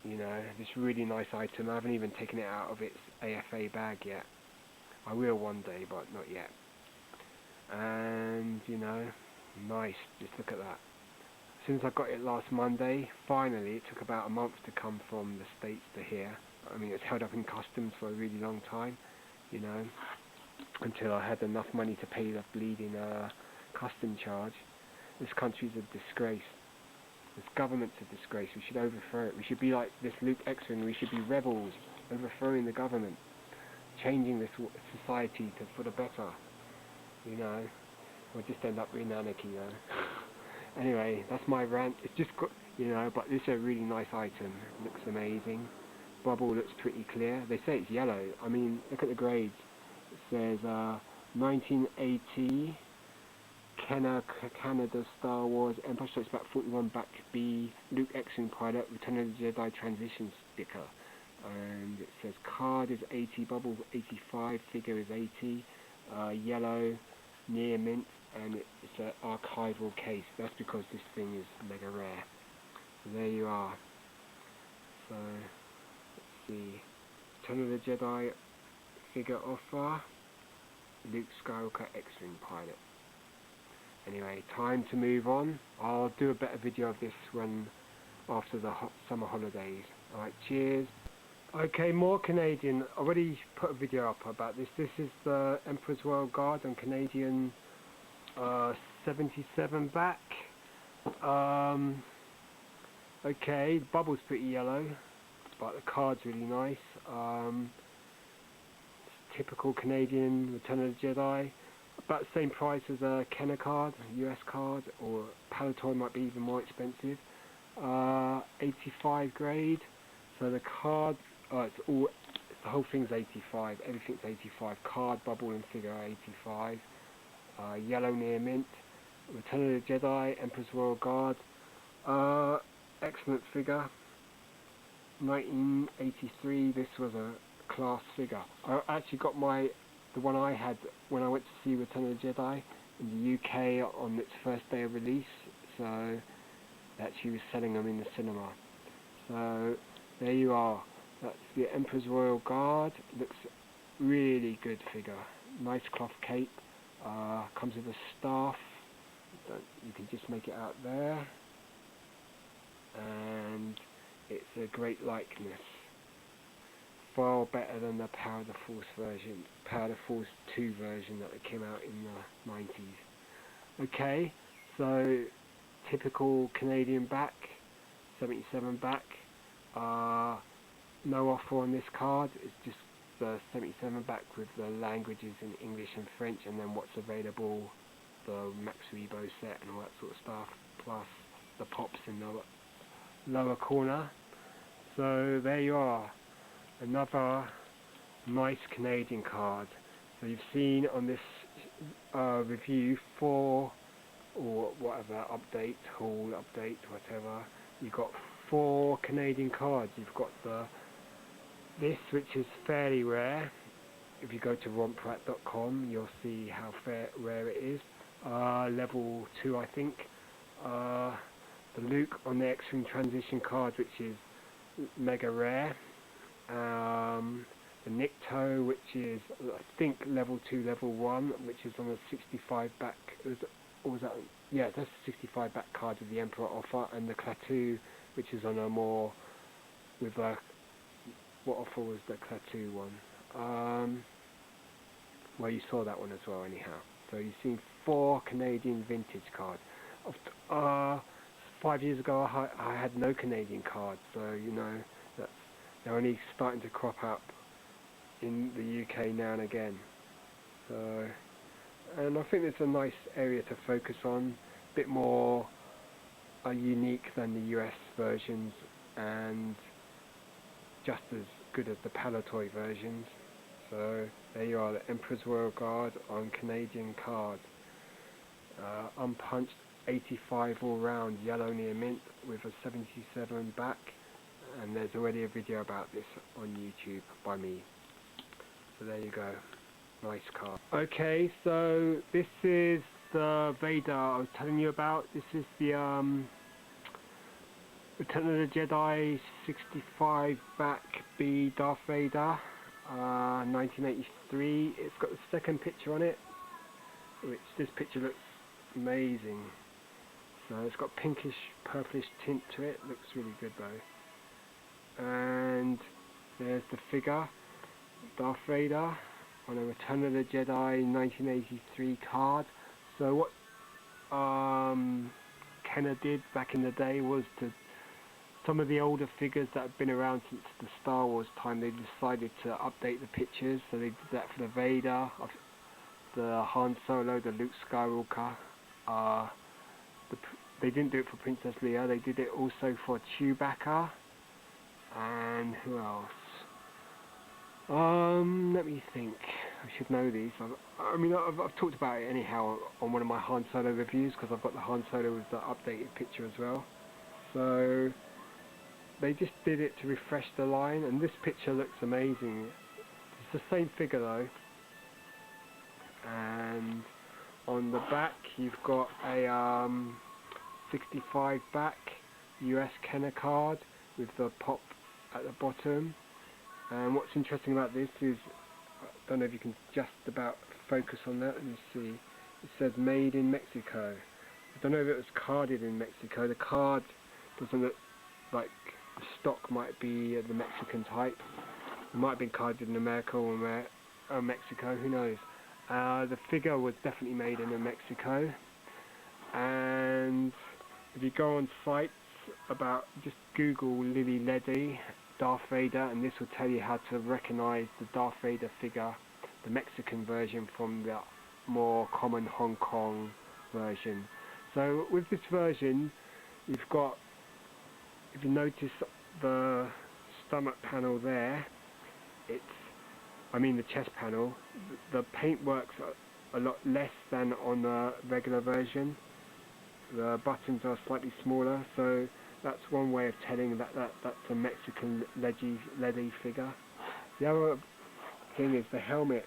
you know, this really nice item. I haven't even taken it out of its AFA bag yet. I will one day, but not yet. And you know, nice, just look at that. As soon as I got it last Monday, finally, it took about a month to come from the States to here. I mean, it's held up in customs for a really long time, you know, until I had enough money to pay the bleeding custom charge. This country's a disgrace. This government's a disgrace. We should overthrow it. We should be like this Luke Exon. We should be rebels, overthrowing the government, changing this society for the better. You know, we'll just end up in anarchy, though. Anyway, that's my rant. It's just got, you know, but this is a really nice item. It looks amazing. Bubble looks pretty clear. They say it's yellow. I mean, look at the grades. It says 1980. Canada, Star Wars, Empire Strikes Back 41 Back B, Luke Exon pilot, Return of the Jedi transition sticker. And it says card is 80, bubble 85, figure is 80, yellow, near mint, and it's an archival case. That's because this thing is mega rare. So there you are. So, let's see. Return of the Jedi figure offer, Luke Skywalker X-Wing pilot. Anyway, time to move on. I'll do a better video of this when after the summer holidays. Alright, cheers. Okay, more Canadian. I already put a video up about this. This is the Emperor's Royal Guard on Canadian 77 back. Okay, the bubble's pretty yellow, but the card's really nice. Typical Canadian Return of the Jedi. About the same price as a Kenner card, a US card, or Palatoy might be even more expensive. 85 grade. So the card, the whole thing's 85. Everything's 85. Card, bubble, and figure are 85. Yellow near mint. Return of the Jedi, Emperor's Royal Guard. Excellent figure. 1983. This was a class figure. I actually got the one I had when I went to see Return of the Jedi in the UK on its first day of release, so she was selling them in the cinema. So there you are. That's the Emperor's Royal Guard. Looks really good figure. Nice cloth cape. Comes with a staff. You can just make it out there. And it's a great likeness. Far better than the Power of the Force version, Power of the Force 2 version that came out in the 90s. Okay, so typical Canadian back, 77 back. No offer on this card. It's just the 77 back with the languages in English and French, and then what's available, the Max Rebo set and all that sort of stuff, plus the pops in the lower corner. So there you are. Another nice Canadian card. So you've seen on this review 4 or whatever, update, haul, update, whatever. You've got 4 Canadian cards. You've got this, which is fairly rare. If you go to romprat.com, you'll see how rare it is. Level 2, I think. The Luke on the X-Wing transition card, which is mega rare. The Nikto, which is I think level 2, level 1, which is on a 65 back. Yeah, that's a 65 back card with the Emperor offer, and the Klaatu, which is on a more with a what offer was the Klaatu one? Well, you saw that one as well, anyhow. So you've seen 4 Canadian vintage cards. 5 years ago, I had no Canadian cards, so you know they're only starting to crop up in the UK now and again. So, and I think it's a nice area to focus on, a bit more unique than the US versions, and just as good as the Palatoy versions. So there you are, the Emperor's Royal Guard on Canadian card. Unpunched, 85 all round, yellow near mint with a 77 back. And there's already a video about this on YouTube by me. So there you go. Nice card. Okay, so this is the Vader I was telling you about. This is the Return of the Jedi 65 back B Darth Vader, 1983. It's got the second picture on it, which this picture looks amazing. So it's got pinkish purplish tint to it. Looks really good though. And there's the figure, Darth Vader, on a Return of the Jedi 1983 card. So what Kenner did back in the day was to some of the older figures that have been around since the Star Wars time, they decided to update the pictures. So they did that for the Vader, the Han Solo, the Luke Skywalker. They didn't do it for Princess Leia. They did it also for Chewbacca. And who else? Let me think. I should know these. I've talked about it anyhow on one of my Han Solo reviews, because I've got the Han Solo with the updated picture as well. So they just did it to refresh the line, and this picture looks amazing. It's the same figure though. And on the back you've got a 65 back US Kenner card with the pop at the bottom. And what's interesting about this is, I don't know if you can just about focus on that. Let me see. It says made in Mexico. I don't know if it was carded in Mexico. The card doesn't look like the stock might be the Mexican type. It might have been carded in America or Mexico, who knows. The figure was definitely made in Mexico. And if you go on sites about, just Google Lily Ledy Darth Vader, and this will tell you how to recognize the Darth Vader figure, the Mexican version, from the more common Hong Kong version. So with this version, you've got, if you notice the stomach panel there, the chest panel, the paint works a lot less than on the regular version. The buttons are slightly smaller, so that's one way of telling that that's a Mexican Ledy figure. The other thing is the helmet.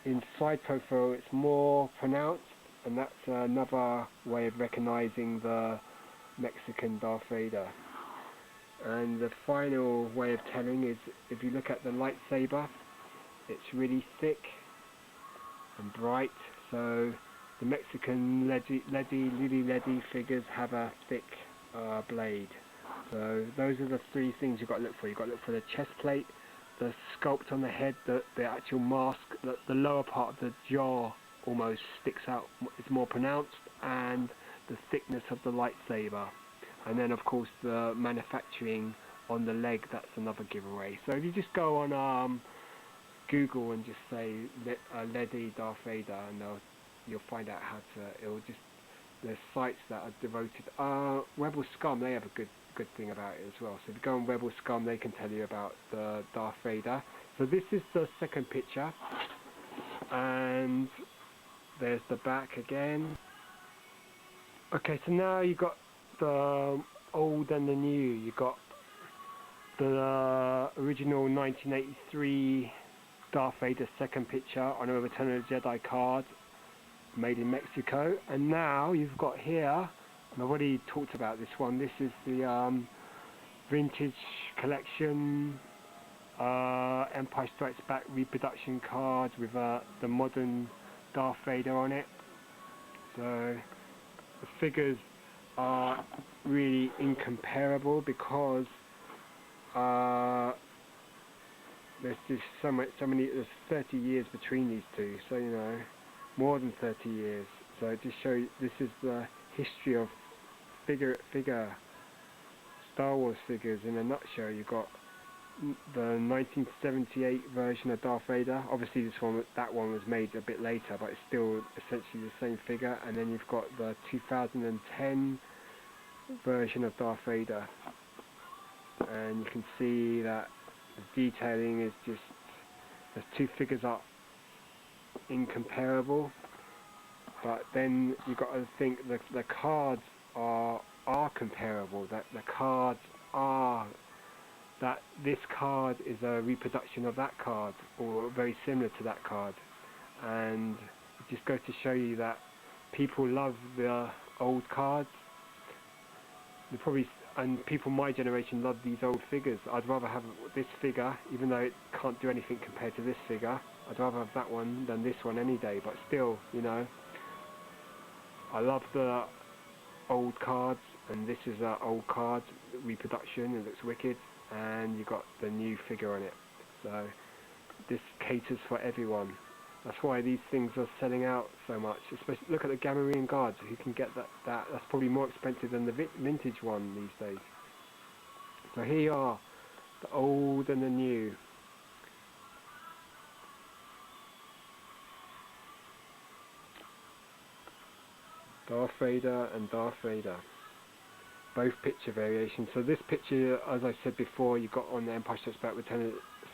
In side profile it's more pronounced, and that's another way of recognizing the Mexican Darth Vader. And the final way of telling is, if you look at the lightsaber, it's really thick and bright. So the Mexican Lily Ledy figures have a thick blade. So those are the three things you've got to look for. You've got to look for the chest plate, the sculpt on the head, the actual mask, the lower part of the jaw almost sticks out, it's more pronounced, and the thickness of the lightsaber. And then of course the manufacturing on the leg, that's another giveaway. So if you just go on Google and just say Ledy Darth Vader, and you'll find out how to, there's sites that are devoted. Rebel Scum, they have a good thing about it as well. So if you go on Rebel Scum, they can tell you about the Darth Vader. So this is the second picture, and there's the back again. Okay, so now you've got the old and the new. You got the original 1983 Darth Vader second picture on a Return of the Jedi card, made in Mexico. And now you've got here, and I've already talked about this one, this is the vintage collection Empire Strikes Back reproduction card with the modern Darth Vader on it. So the figures are really incomparable, because there's just so many, there's 30 years between these two, so more than 30 years. So just show you, this is the history of figure Star Wars figures in a nutshell. You've got the 1978 version of Darth Vader. Obviously that one was made a bit later, but it's still essentially the same figure. And then you've got the 2010 version of Darth Vader, and you can see that the detailing is just, the two figures are incomparable. But then you've got to think the cards are comparable, that the cards are that this card is a reproduction of that card, or very similar to that card. And it just goes to show you that people love the old cards. And people my generation love these old figures. I'd rather have this figure, even though it can't do anything compared to this figure. I'd rather have that one than this one any day, but still, you know, I love the old cards, and this is an old card reproduction. It looks wicked, and you got the new figure on it. So this caters for everyone. That's why these things are selling out so much. Especially look at the Gamorrean guards. You can get that's probably more expensive than the vintage one these days. So here you are, the old and the new. Darth Vader and Darth Vader. Both picture variations. So this picture, as I said before, you got on the Empire Strikes Back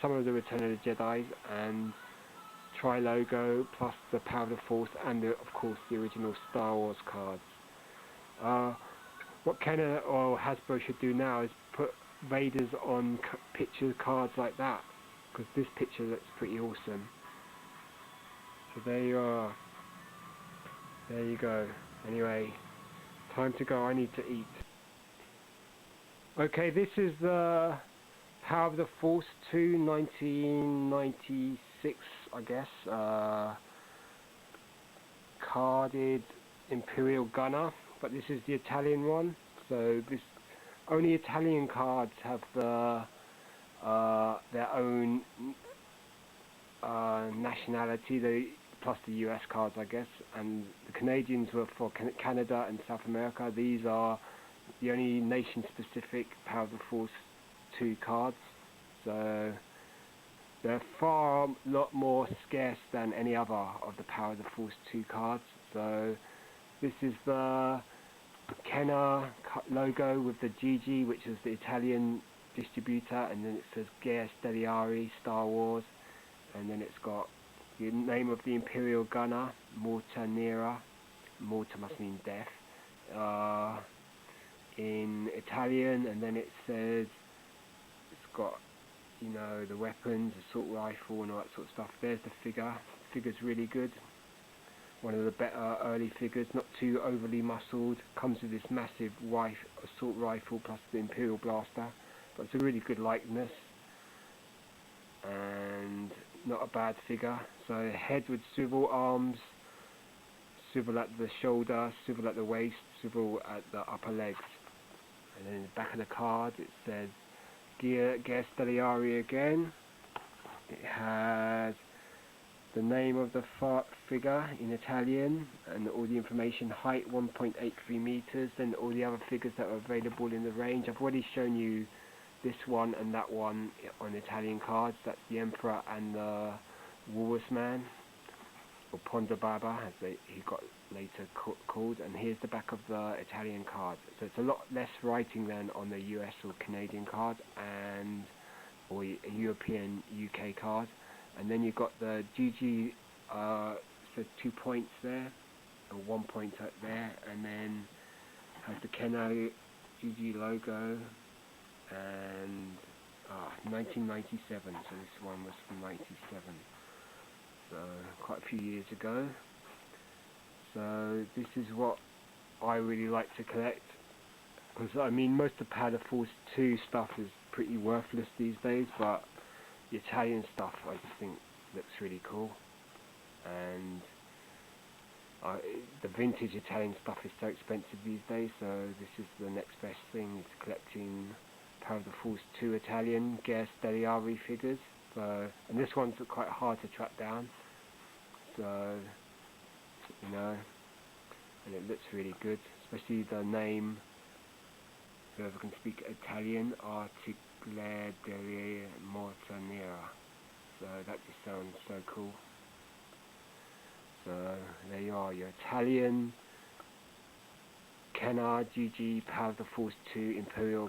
some of the Return of the Jedi and Tri-Logo, plus the Power of the Force, and of course the original Star Wars cards. What Kenner or Hasbro should do now is put Vaders on picture cards like that, because this picture looks pretty awesome. So there you are. There you go. Anyway, time to go. I need to eat. Okay, this is the Power of the Force 2 1996, I guess, carded Imperial Gunner, but this is the Italian one. So this only Italian cards have their own nationality, plus the US cards, I guess, and the Canadians were for Canada and South America. These are the only nation-specific Power of the Force 2 cards, so they're far lot more scarce than any other of the Power of the Force 2 cards. So this is the Kenner logo with the GG, which is the Italian distributor, and then it says Guerre Stellari Star Wars, and then it's got the name of the Imperial Gunner, Morta Nera. Morta must mean death in Italian, and then it says it's got, you know, the weapons, assault rifle and all that sort of stuff. There's the figure. The figure's really good. One of the better early figures, not too overly muscled. Comes with this massive assault rifle plus the Imperial blaster, but it's a really good likeness and not a bad figure. So head with swivel arms, swivel at the shoulder, swivel at the waist, swivel at the upper legs. And then in the back of the card it says Guerre Stellari again. It has the name of the figure in Italian and all the information, height 1.83 meters, and all the other figures that are available in the range. I've already shown you this one and that one on Italian cards. That's the Emperor and the Walrus Man, or Ponda Baba as he got later called. And here's the back of the Italian card. So it's a lot less writing than on the US or Canadian card or a European UK card. And then you've got the GG, so 2 points there, or 1 point up there, and then has the Kenner GG logo, and 1997, so this one was from 97, so quite a few years ago. So this is what I really like to collect, because I mean most of the Power of the Force 2 stuff is pretty worthless these days, but the Italian stuff I just think looks really cool, and the vintage Italian stuff is so expensive these days, so this is the next best thing, is collecting Power of the Force 2 Italian Guerre Stellari figures. So, and this one's quite hard to track down, so you know, and it looks really good, especially the name, whoever can speak Italian, Artigliere delle Morta Nera. So that just sounds so cool. So there you are, your Italian Kenner GG Power of the Force 2 Imperial